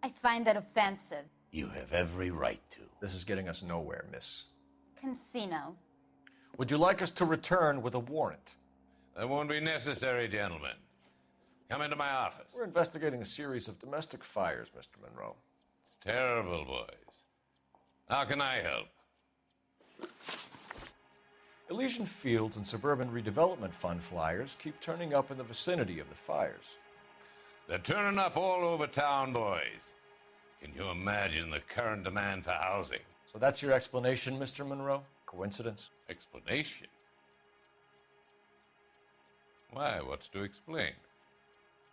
I find that offensive. You have every right to. This is getting us nowhere, miss. Casino. Would you like us to return with a warrant? That won't be necessary, gentlemen. Come into my office. We're investigating a series of domestic fires, Mr. Monroe. It's terrible, boys. How can I help? Elysian Fields and Suburban Redevelopment Fund flyers keep turning up in the vicinity of the fires. They're turning up all over town, boys. Can you imagine the current demand for housing? So that's your explanation, Mr. Monroe? Coincidence? Explanation? Why, what's to explain?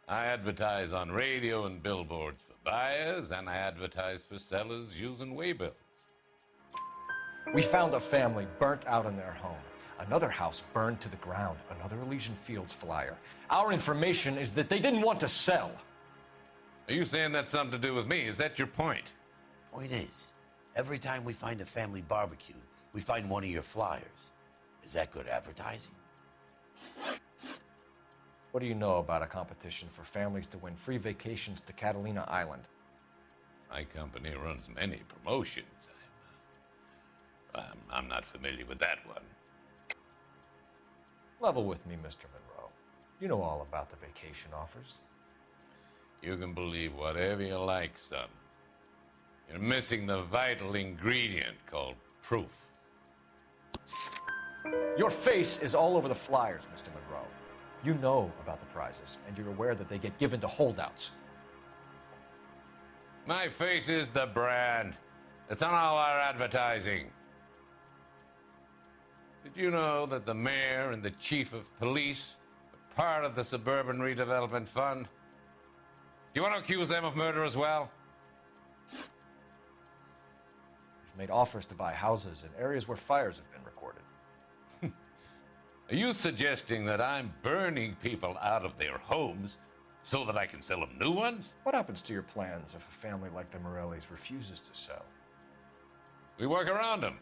I advertise on radio and billboards for buyers, and I advertise for sellers using waybills. We found a family burnt out in their home. Another house burned to the ground. Another Elysian Fields flyer. Our information is that they didn't want to sell. Are you saying that's something to do with me? Is that your point? Point is, every time we find a family barbecue, we find one of your flyers. Is that good advertising? What do you know about a competition for families to win free vacations to Catalina Island? My company runs many promotions. I'm not familiar with that one. Level with me, Mr. Monroe. You know all about the vacation offers. You can believe whatever you like, son. You're missing the vital ingredient called proof. Your face is all over the flyers, Mr. Monroe. You know about the prizes, and you're aware that they get given to holdouts. My face is the brand. It's on all our advertising. Did you know that the mayor and the chief of police are part of the Suburban Redevelopment Fund? Do you want to accuse them of murder as well? You've made offers to buy houses in areas where fires have been recorded. Are you suggesting that I'm burning people out of their homes so that I can sell them new ones? What happens to your plans if a family like the Morellis refuses to sell? We work around them.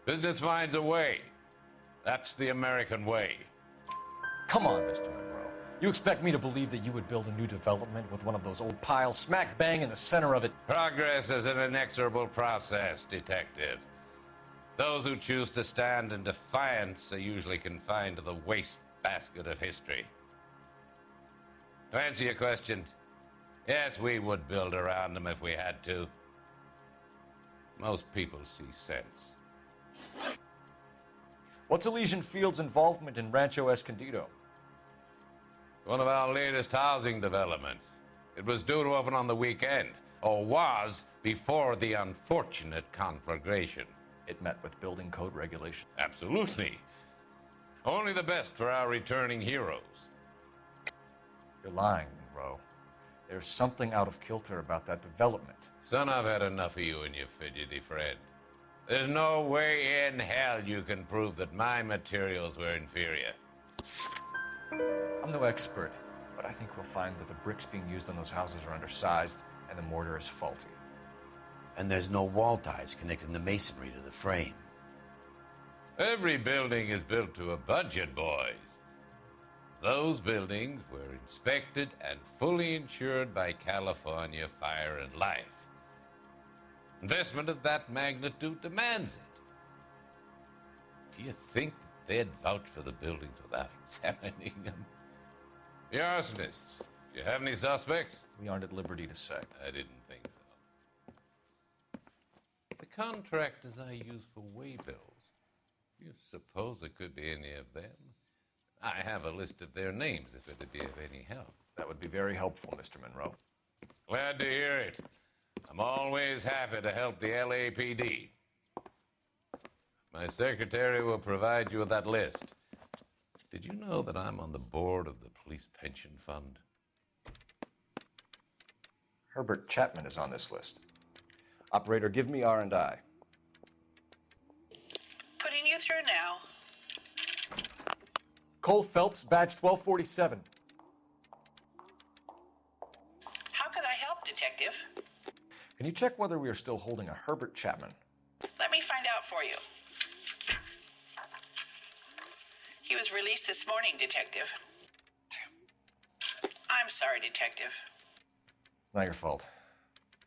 Business finds a way. That's the American way. Come on, Mr. Monroe. You expect me to believe that you would build a new development with one of those old piles smack bang in the center of it? Progress is an inexorable process, detective. Those who choose to stand in defiance are usually confined to the wastebasket of history. To answer your question, yes, we would build around them if we had to. Most people see sense. What's Elysian Fields' involvement in Rancho Escondido? One of our latest housing developments. It was due to open on the weekend, or was before the unfortunate conflagration. It met with building code regulations. Absolutely. Only the best for our returning heroes. You're lying, Monroe. There's something out of kilter about that development. Son, I've had enough of you and your fidgety friend. There's no way in hell you can prove that my materials were inferior. I'm no expert, but I think we'll find that the bricks being used on those houses are undersized and the mortar is faulty. And there's no wall ties connecting the masonry to the frame. Every building is built to a budget, boys. Those buildings were inspected and fully insured by California Fire and Life. Investment of that magnitude demands it. Do you think They'd vouch for the buildings without examining them. The arsonists. Do you have any suspects? We aren't at liberty to say. I didn't think so. The contractors I use for way bills. You suppose it could be any of them? I have a list of their names if it'd be of any help. That would be very helpful, Mr. Monroe. Glad to hear it. I'm always happy to help the LAPD. My secretary will provide you with that list. Did you know that I'm on the board of the police pension fund? Herbert Chapman is on this list. Operator, give me R&I. Putting you through now. Coulou Felpsu, badge 1247. How could I help, Detective? Can you check whether we are still holding a Herbert Chapman? Let me find out for you. He was released this morning, Detective. Damn. I'm sorry, Detective. It's not your fault.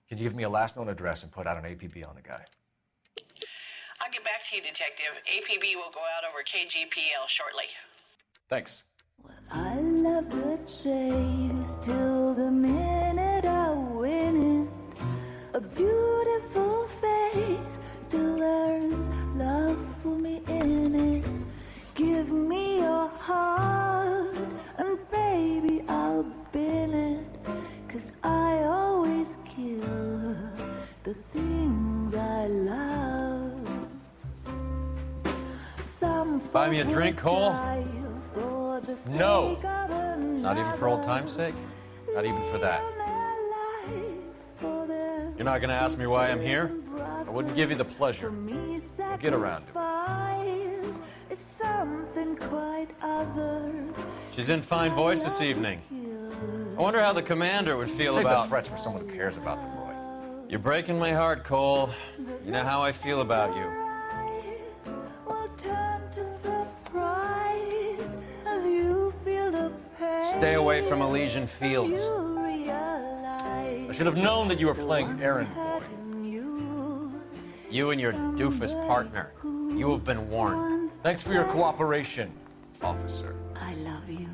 Can you give me a last known address and put out an APB on the guy? I'll get back to you, Detective. APB will go out over KGPL shortly. Thanks. I love the chase till the minute I win it. A beautiful face till there's love for me in it. Give me your heart and baby I'll bill it. 'Cause I always kill the things I love. Some Buy me a drink, Cole? No. Not even for old time's sake? Not even for that. You're not gonna ask me why I'm here? I wouldn't give you the pleasure. We'll get around to it. She's in fine voice this evening. I wonder how the commander would feel Save about... the threats for someone who cares about them, Roy. You're breaking my heart, Cole. You know how I feel about you. Stay away from Elysian Fields. I should have known that you were playing errand boy. You and your doofus partner. You have been warned. Thanks for your cooperation, officer. I love you.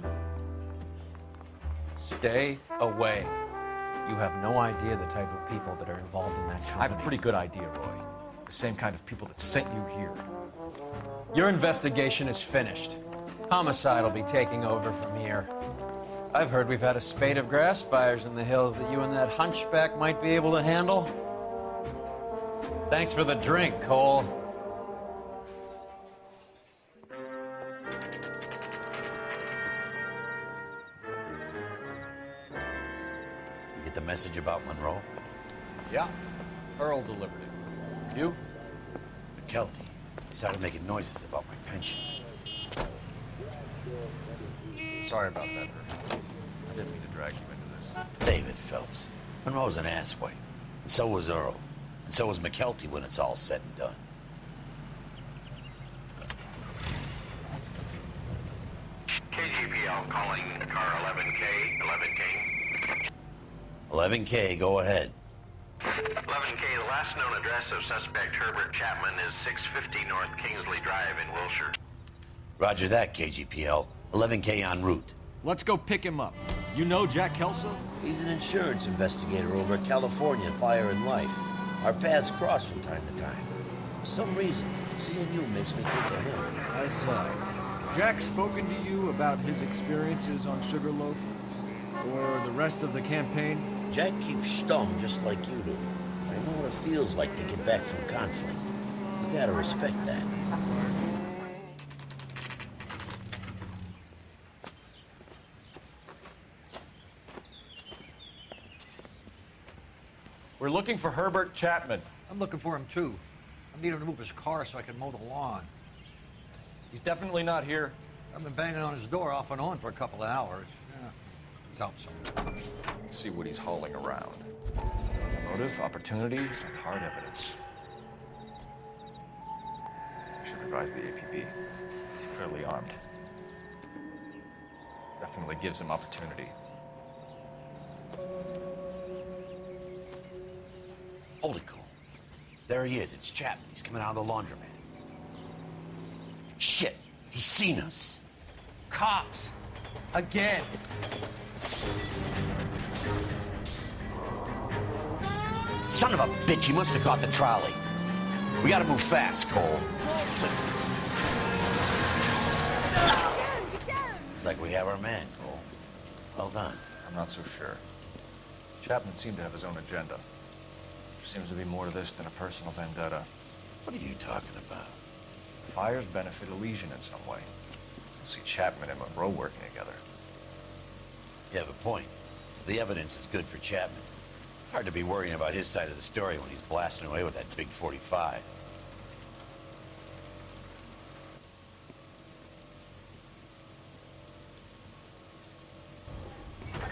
Stay away. You have no idea the type of people that are involved in that company. I have a pretty good idea, Roy. The same kind of people that sent you here. Your investigation is finished. Homicide will be taking over from here. I've heard we've had a spate of grass fires in the hills that you and that hunchback might be able to handle. Thanks for the drink, Cole. You get the message about Monroe? Yeah. Earl delivered it. You? McKelty. He started making noises about my pension. Sorry about that, Earl. I didn't mean to drag you into this. Save it, Phelps. Monroe's an asswipe. And so was Earl. And so was McKelty when it's all said and done. KGPL calling car 11K, 11K. 11K, go ahead. 11K, the last known address of suspect Herbert Chapman is 650 North Kingsley Drive in Wilshire. Roger that, KGPL. 11K en route. Let's go pick him up. You know Jack Kelso? He's an insurance investigator over at California Fire and Life. Our paths cross from time to time. For some reason, seeing you makes me think of him. I saw. Jack spoken to you about his experiences on Sugarloaf? Or the rest of the campaign? Jack keeps stum just like you do. I know what it feels like to get back from conflict. You gotta respect that. We're looking for Herbert Chapman. I'm looking for him, too. I need him to move his car so I can mow the lawn. He's definitely not here. I've been banging on his door off and on for a couple of hours. Yeah, he's out somewhere. Let's see what he's hauling around. Motive, opportunity, and hard evidence. I should advise the APB. He's clearly armed. Definitely gives him opportunity. Holy cow. There he is. It's Chapman. He's coming out of the laundromat. Shit. He's seen us. Cops. Again. Son of a bitch, he must have caught the trolley. We gotta move fast, Cole. Looks like we have our man, Cole. Well done. I'm not so sure. Chapman seemed to have his own agenda. There seems to be more to this than a personal vendetta. What are you talking about? The fires benefit Elysian in some way. We'll see Chapman and Monroe working together. You have a point. The evidence is good for Chapman. Hard to be worrying about his side of the story when he's blasting away with that big 45.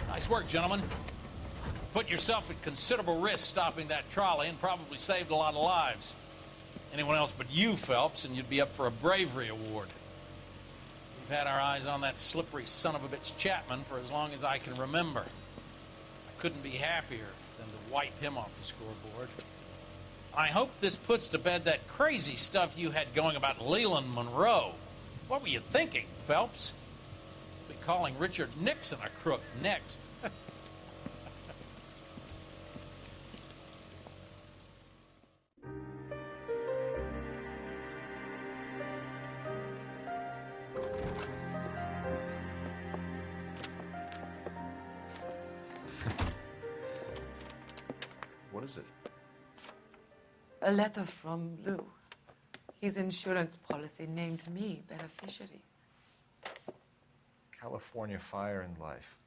Nice work, gentlemen. Put yourself at considerable risk stopping that trolley and probably saved a lot of lives. Anyone else but you, Phelps, and you'd be up for a bravery award. We've had our eyes on that slippery son of a bitch Chapman for as long as I can remember. I couldn't be happier than to wipe him off the scoreboard. I hope this puts to bed that crazy stuff you had going about Leland Monroe. What were you thinking, Phelps? We'll be calling Richard Nixon a crook next. What is it? A letter from Lou. His insurance policy named me beneficiary. California Fire and Life.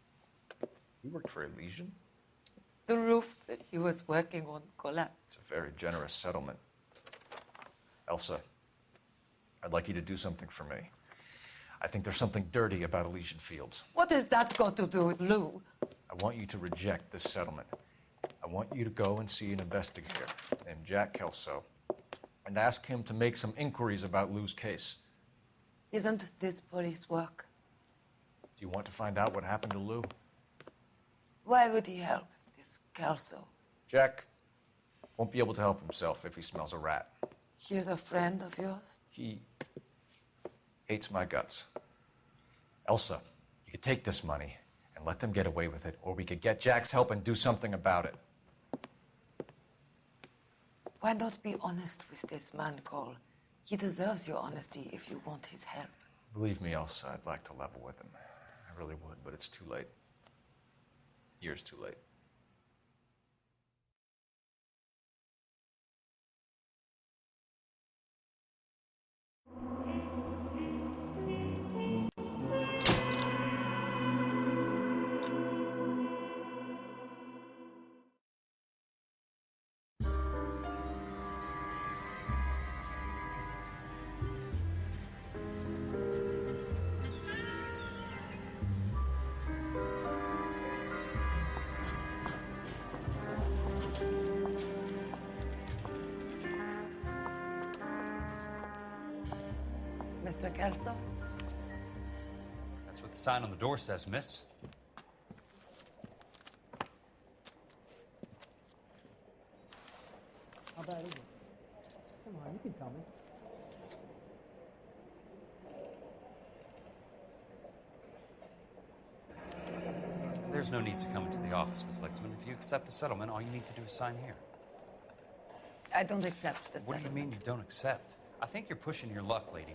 You worked for Elysian? The roof that he was working on collapsed. It's a very generous settlement. Elsa, I'd like you to do something for me. I think there's something dirty about Elysian Fields. What has that got to do with Lou? I want you to reject this settlement. I want you to go and see an investigator named Jack Kelso and ask him to make some inquiries about Lou's case. Isn't this police work? Do you want to find out what happened to Lou? Why would he help, this Kelso? Jack won't be able to help himself if he smells a rat. He's a friend of yours? He hates my guts. Elsa, you could take this money and let them get away with it, or we could get Jack's help and do something about it. Why not be honest with this man, Cole? He deserves your honesty if you want his help. Believe me, Elsa, I'd like to level with him. I really would, but it's too late. Years too late. Mr. Kelso? That's what the sign on the door says, miss. How bad is it? Come on, you can tell me. There's no need to come into the office, Miss Lichtman. If you accept the settlement, all you need to do is sign here. I don't accept the What do you mean you don't accept? I think you're pushing your luck, lady.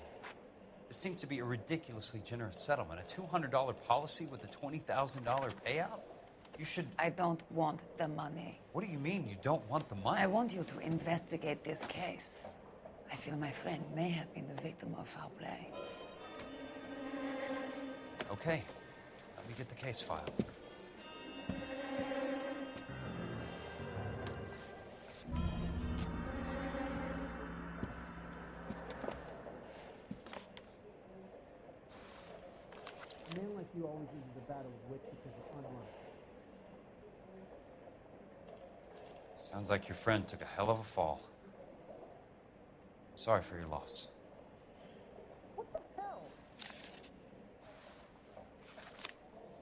This seems to be a ridiculously generous settlement. A $200 policy with a $20,000 payout? You should... I don't want the money. What do you mean you don't want the money? I want you to investigate this case. I feel my friend may have been the victim of foul play. Okay. Let me get the case file. A man like you always uses a battle of wits because it's unlearned. Sounds like your friend took a hell of a fall. I'm sorry for your loss.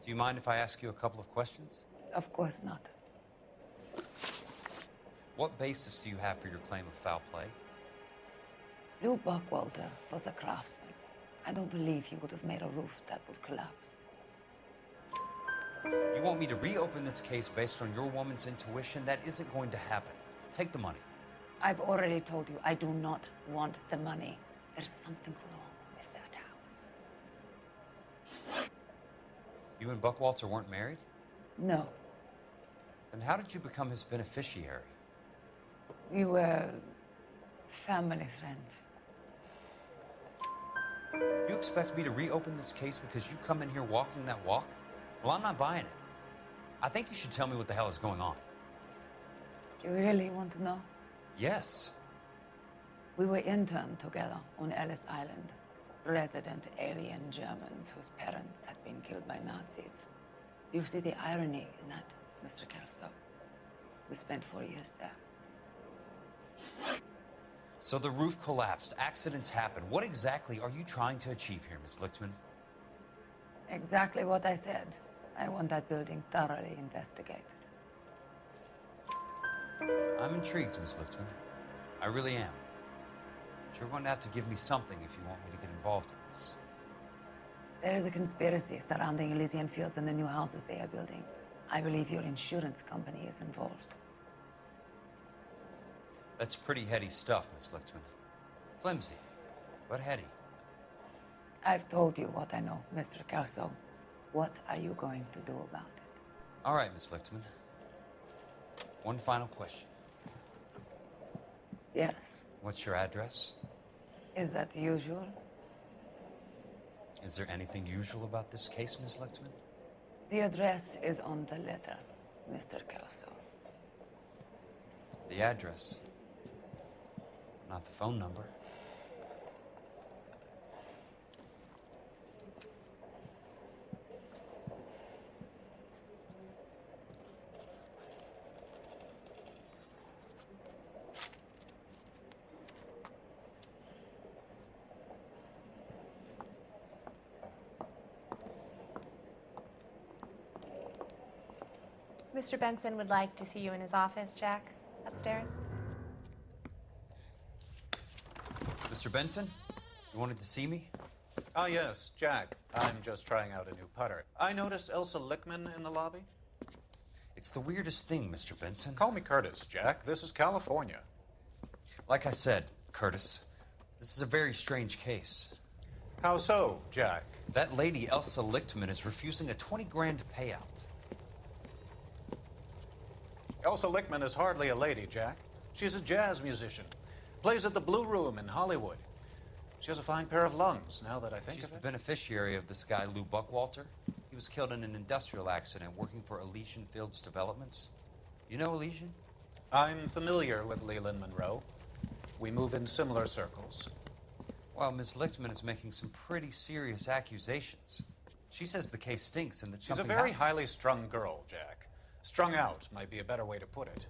Do you mind if I ask you a couple of questions? Of course not. What basis do you have for your claim of foul play? Lou Buckwalter was a craftsman. I don't believe he would have made a roof that would collapse. You want me to reopen this case based on your woman's intuition? That isn't going to happen. Take the money. I've already told you I do not want the money. There's something wrong with that house. You and Buckwalter weren't married? No. Then how did you become his beneficiary? We were family friends. You expect me to reopen this case because you come in here walking that walk? Well, I'm not buying it. I think you should tell me what the hell is going on. You really want to know? Yes. We were interned together on Ellis Island. Resident alien Germans whose parents had been killed by Nazis. Do you see the irony in that, Mr. Kelso? We spent 4 years there. So the roof collapsed, accidents happen. What exactly are you trying to achieve here, Miss Lichtman? Exactly what I said. I want that building thoroughly investigated. I'm intrigued, Miss Lichtman. I really am. But you're going to have to give me something if you want me to get involved in this. There is a conspiracy surrounding Elysian Fields and the new houses they are building. I believe your insurance company is involved. That's pretty heady stuff, Miss Lichtman. Flimsy, but heady. I've told you what I know, Mr. Kelso. What are you going to do about it? All right, Miss Lichtman. One final question. Yes. What's your address? Is that usual? Is there anything usual about this case, Miss Lichtman? The address is on the letter, Mr. Kelso. The address, not the phone number. Mr. Benson would like to see you in his office, Jack. Upstairs. Mr. Benson, you wanted to see me? Ah, yes, Jack. I'm just trying out a new putter. I noticed Elsa Lichtman in the lobby. It's the weirdest thing, Mr. Benson. Call me Curtis, Jack. This is California. Like I said, Curtis, this is a very strange case. How so, Jack? That lady, Elsa Lichtman, is refusing a 20 grand payout. Elsa Lichtman is hardly a lady, Jack. She's a jazz musician. Plays at the Blue Room in Hollywood. She has a fine pair of lungs, now that I think She's of the it. beneficiary of this guy, Lou Buckwalter. He was killed in an industrial accident working for Elysian Fields Developments. You know Elysian? I'm familiar with Leland Monroe. We move in similar circles. Well, Miss Lichtman is making some pretty serious accusations. She says the case stinks and that She's a something very happened. highly strung girl, Jack. Strung out might be a better way to put it.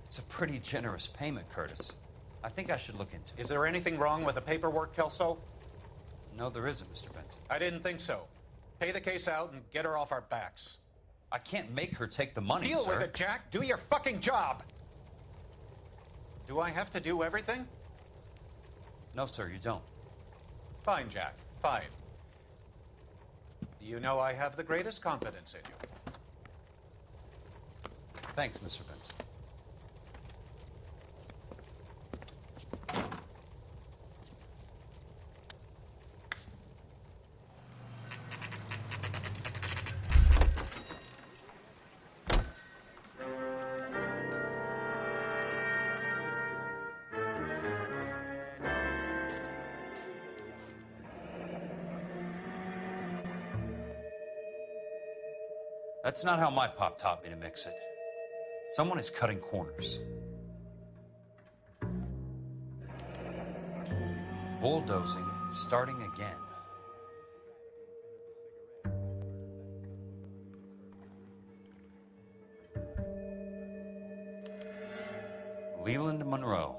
It's a pretty generous payment, Curtis. I think I should look into it. Is there anything wrong with the paperwork, Kelso? No, there isn't, Mr. Benson. I didn't think so. Pay the case out and get her off our backs. I can't make her take the money, Deal sir. with it, Jack. Do your fucking job. Do I have to do everything? No, sir, you don't. Fine, Jack. Fine. You know I have the greatest confidence in you. Thanks, Mr. Benson. That's not how my pop taught me to mix it. Someone is cutting corners. Bulldozing and starting again. Leland Monroe,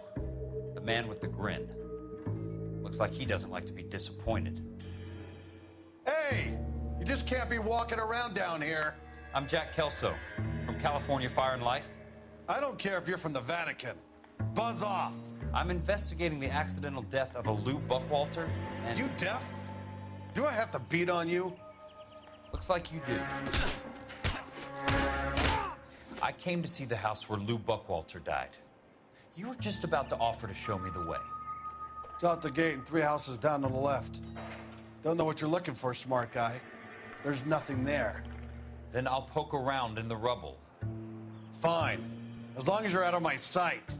the man with the grin. Looks like he doesn't like to be disappointed. Hey! You just can't be walking around down here. I'm Jack Kelso, from California Fire and Life. I don't care if you're from the Vatican. Buzz off. I'm investigating the accidental death of a Lou Buckwalter, and... You deaf? Do I have to beat on you? Looks like you do. I came to see the house where Lou Buckwalter died. You were just about to offer to show me the way. It's out the gate and 3 houses down on the left. Don't know what you're looking for, smart guy. There's nothing there. Then I'll poke around in the rubble. Fine. As long as you're out of my sight.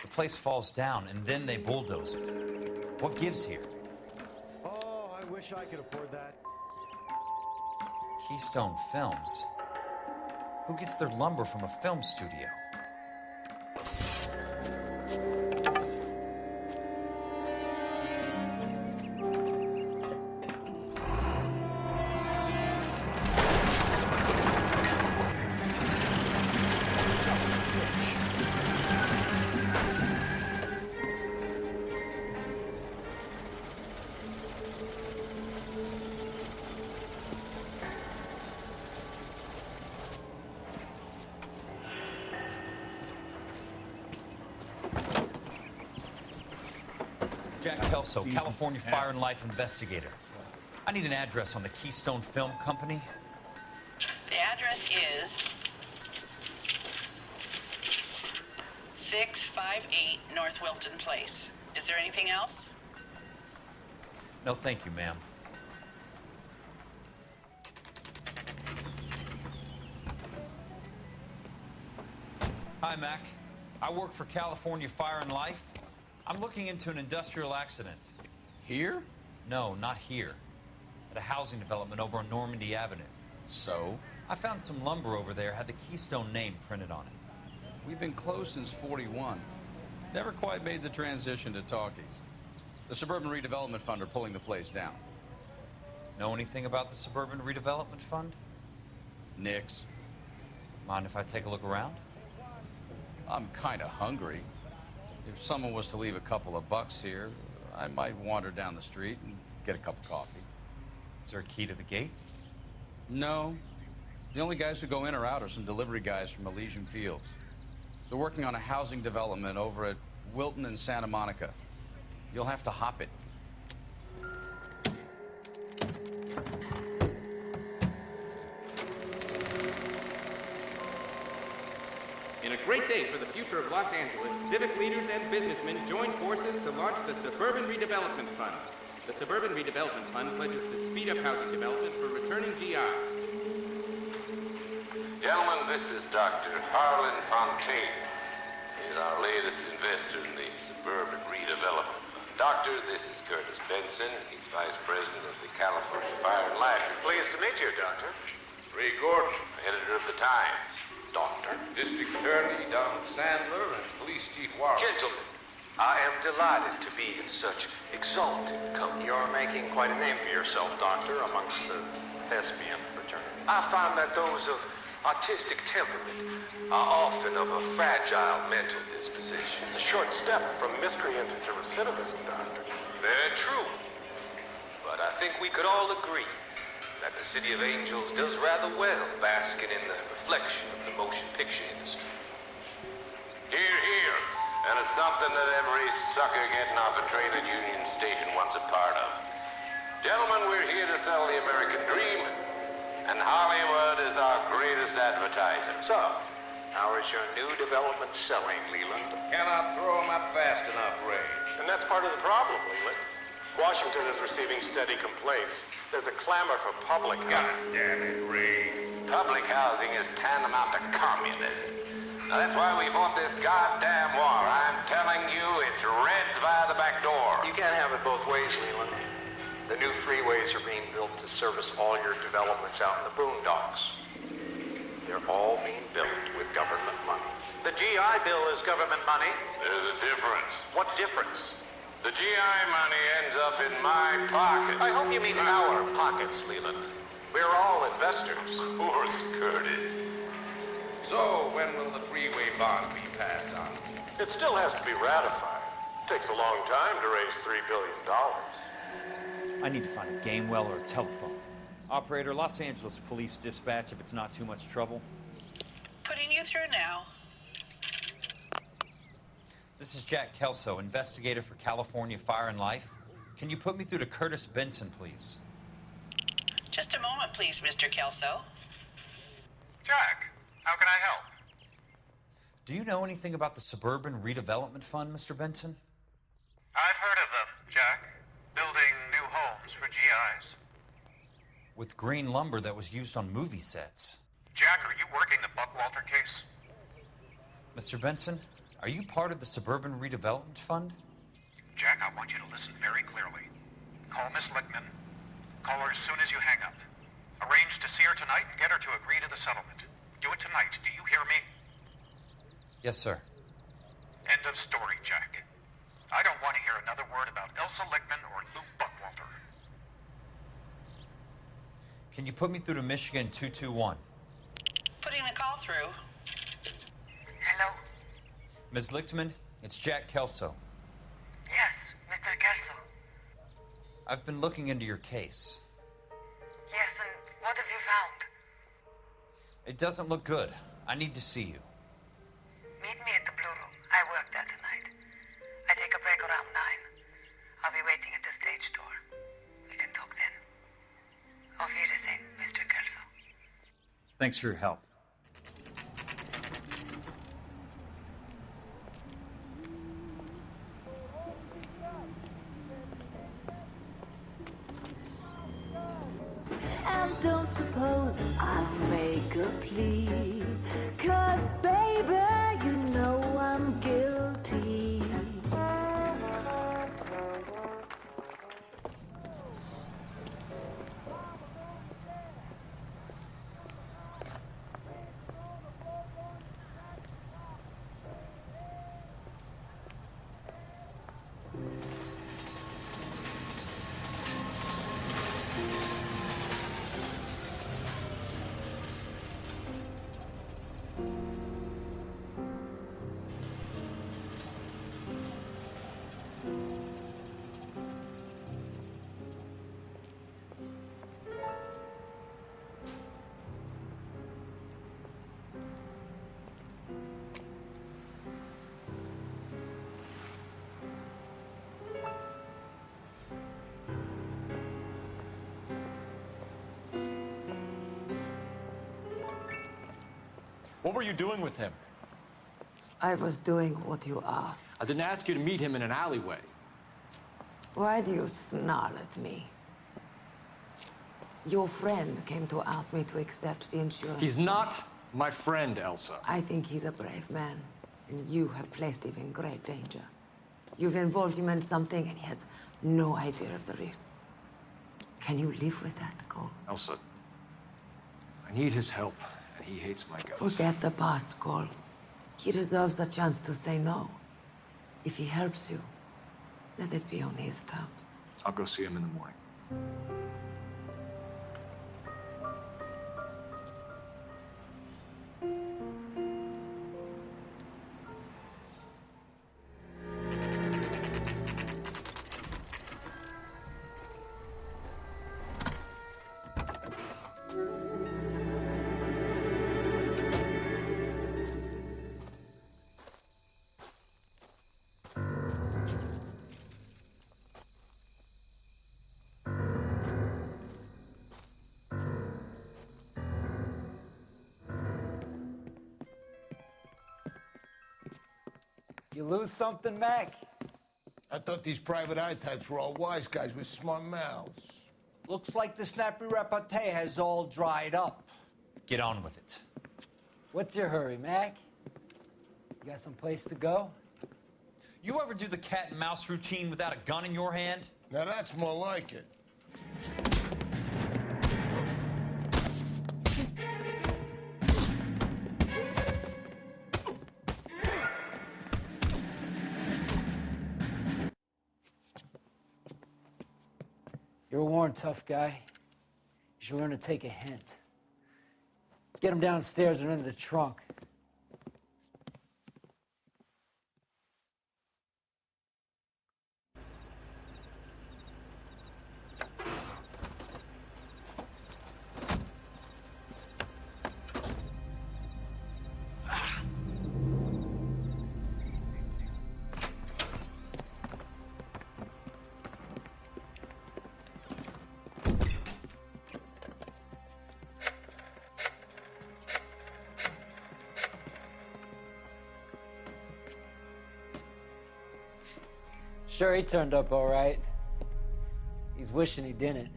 The place falls down, and then they bulldoze it. What gives here? Oh, I wish I could afford that. Keystone Films. Who gets their lumber from a film studio? Jack Kelso, California Fire and Life investigator. I need an address on the Keystone Film Company. The address is 658 North Wilton Place. Is there anything else? No, thank you, ma'am. Hi, Mac. I work for California Fire and Life. I'm looking into an industrial accident. Here? No, not here. At a housing development over on Normandy Avenue. So? I found some lumber over there, had the Keystone name printed on it. We've been closed since '41. Never quite made the transition to talkies. The Suburban Redevelopment Fund are pulling the place down. Know anything about the Suburban Redevelopment Fund? Nix. Mind if I take a look around? I'm kind of hungry. If someone was to leave a couple of bucks here, I might wander down the street and get a cup of coffee. Is there a key to the gate? No. The only guys who go in or out are some delivery guys from Elysian Fields. They're working on a housing development over at Wilton and Santa Monica. You'll have to hop it. In a great day for the future of Los Angeles, civic leaders and businessmen join forces to launch the Suburban Redevelopment Fund. The Suburban Redevelopment Fund pledges to speed up housing development for returning GIs. Gentlemen, this is Dr. Harlan Fontaine. He's our latest investor in the Suburban Redevelopment Fund. Doctor, this is Curtis Benson. He's Vice President of the California Fire and Life. Pleased to meet you, Doctor. Ray Gordon, editor of the Times. Doctor. District Attorney Donald Sandler and Police Chief Warren. Gentlemen, I am delighted to be in such exalted company. You're making quite a name for yourself, Doctor, amongst the thespian fraternity. I find that those of artistic temperament are often of a fragile mental disposition. It's a short step from miscreant to recidivism, Doctor. Very true. But I think we could all agree that the City of Angels does rather well basking in the reflection of the motion picture industry. Hear, hear. And it's something that every sucker getting off a train at Union Station wants a part of. Gentlemen, we're here to sell the American dream, and Hollywood is our greatest advertiser. So, how is your new development selling, Leland? Cannot throw them up fast enough, Ray. And that's part of the problem, Leland. Washington is receiving steady complaints. There's a clamor for public housing. God damn it, Ray. Public housing is tantamount to communism. Now, that's why we fought this goddamn war. I'm telling you, it's Reds via the back door. You can't have it both ways, Leland. The new freeways are being built to service all your developments out in the boondocks. They're all being built with government money. The GI Bill is government money. There's a difference. What difference? The GI money ends up in my pocket. I hope you mean our pockets, Leland. We're all investors. Poor Curtis. So, when will the freeway bond be passed on? It still has to be ratified. Takes a long time to raise $3 billion. I need to find a game well or a telephone. Operator, Los Angeles Police Dispatch if it's not too much trouble. Putting you through now. This is Jack Kelso, investigator for California Fire and Life. Can you put me through to Curtis Benson, please? Just a moment, please, Mr. Kelso. Jack, how can I help? Do you know anything about the Suburban Redevelopment Fund, Mr. Benson? I've heard of them, Jack. Building new homes for GIs. With green lumber that was used on movie sets. Jack, are you working the Buckwalter case? Mr. Benson, are you part of the Suburban Redevelopment Fund? Jack, I want you to listen very clearly. Call Miss Lickman. Call her as soon as you hang up. Arrange to see her tonight and get her to agree to the settlement. Do it tonight. Do you hear me? Yes, sir. End of story, Jack. I don't want to hear another word about Elsa Lickman or Luke Buckwalter. Can you put me through to Michigan 221? Putting the call through. Hello? Ms. Lichtman, it's Jack Kelso. Yes, Mr. Kelso. I've been looking into your case. Yes, and what have you found? It doesn't look good. I need to see you. Meet me at the Blue Room. I work there tonight. I take a break around 9. I'll be waiting at the stage door. We can talk then. Auf Wiedersehen, Mr. Kelso. Thanks for your help. And don't suppose I'll make a plea, 'cause baby, you know I'm guilty. What were you doing with him? I was doing what you asked. I didn't ask you to meet him in an alleyway. Why do you snarl at me? Your friend came to ask me to accept the insurance. He's not my friend, Elsa. I think he's a brave man, and you have placed him in great danger. You've involved him in something, and he has no idea of the risk. Can you live with that, Cole? Elsa, I need his help, and he hates my guts. Forget the past, Cole. He deserves a chance to say no. If he helps you, let it be on his terms. I'll go see him in the morning. You lose something, Mac? I thought these private eye types were all wise guys with smart mouths. Looks like the snappy repartee has all dried up. Get on with it. What's your hurry, Mac? You got some place to go? You ever do the cat and mouse routine without a gun in your hand? Now that's more like it. You're a worn, tough guy. You should learn to take a hint. Get him downstairs and into the trunk. Sure, he turned up all right. He's wishing he didn't.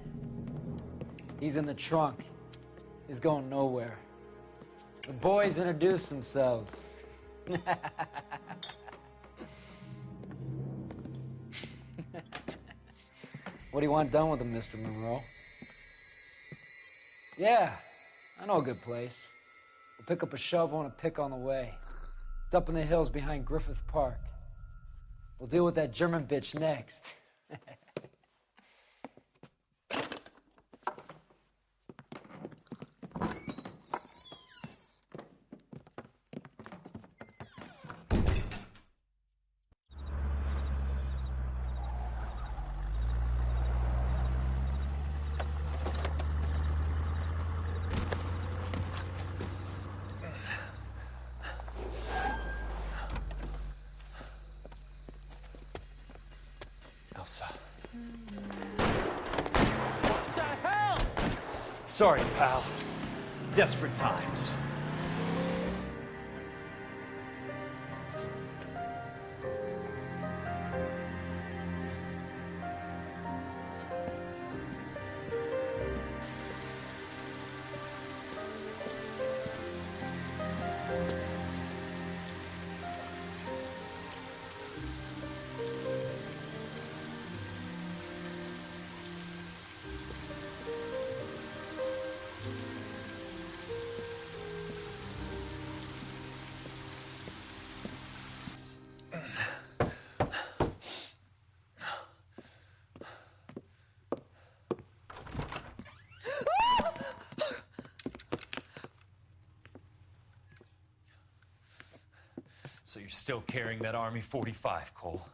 He's in the trunk. He's going nowhere. The boys introduced themselves. What do you want done with him, Mr. Monroe? Yeah, I know a good place. We'll pick up a shovel and a pick on the way. It's up in the hills behind Griffith Park. We'll deal with that German bitch next. What the hell? Sorry, pal. Desperate times. So you're still carrying that Army 45, Cole?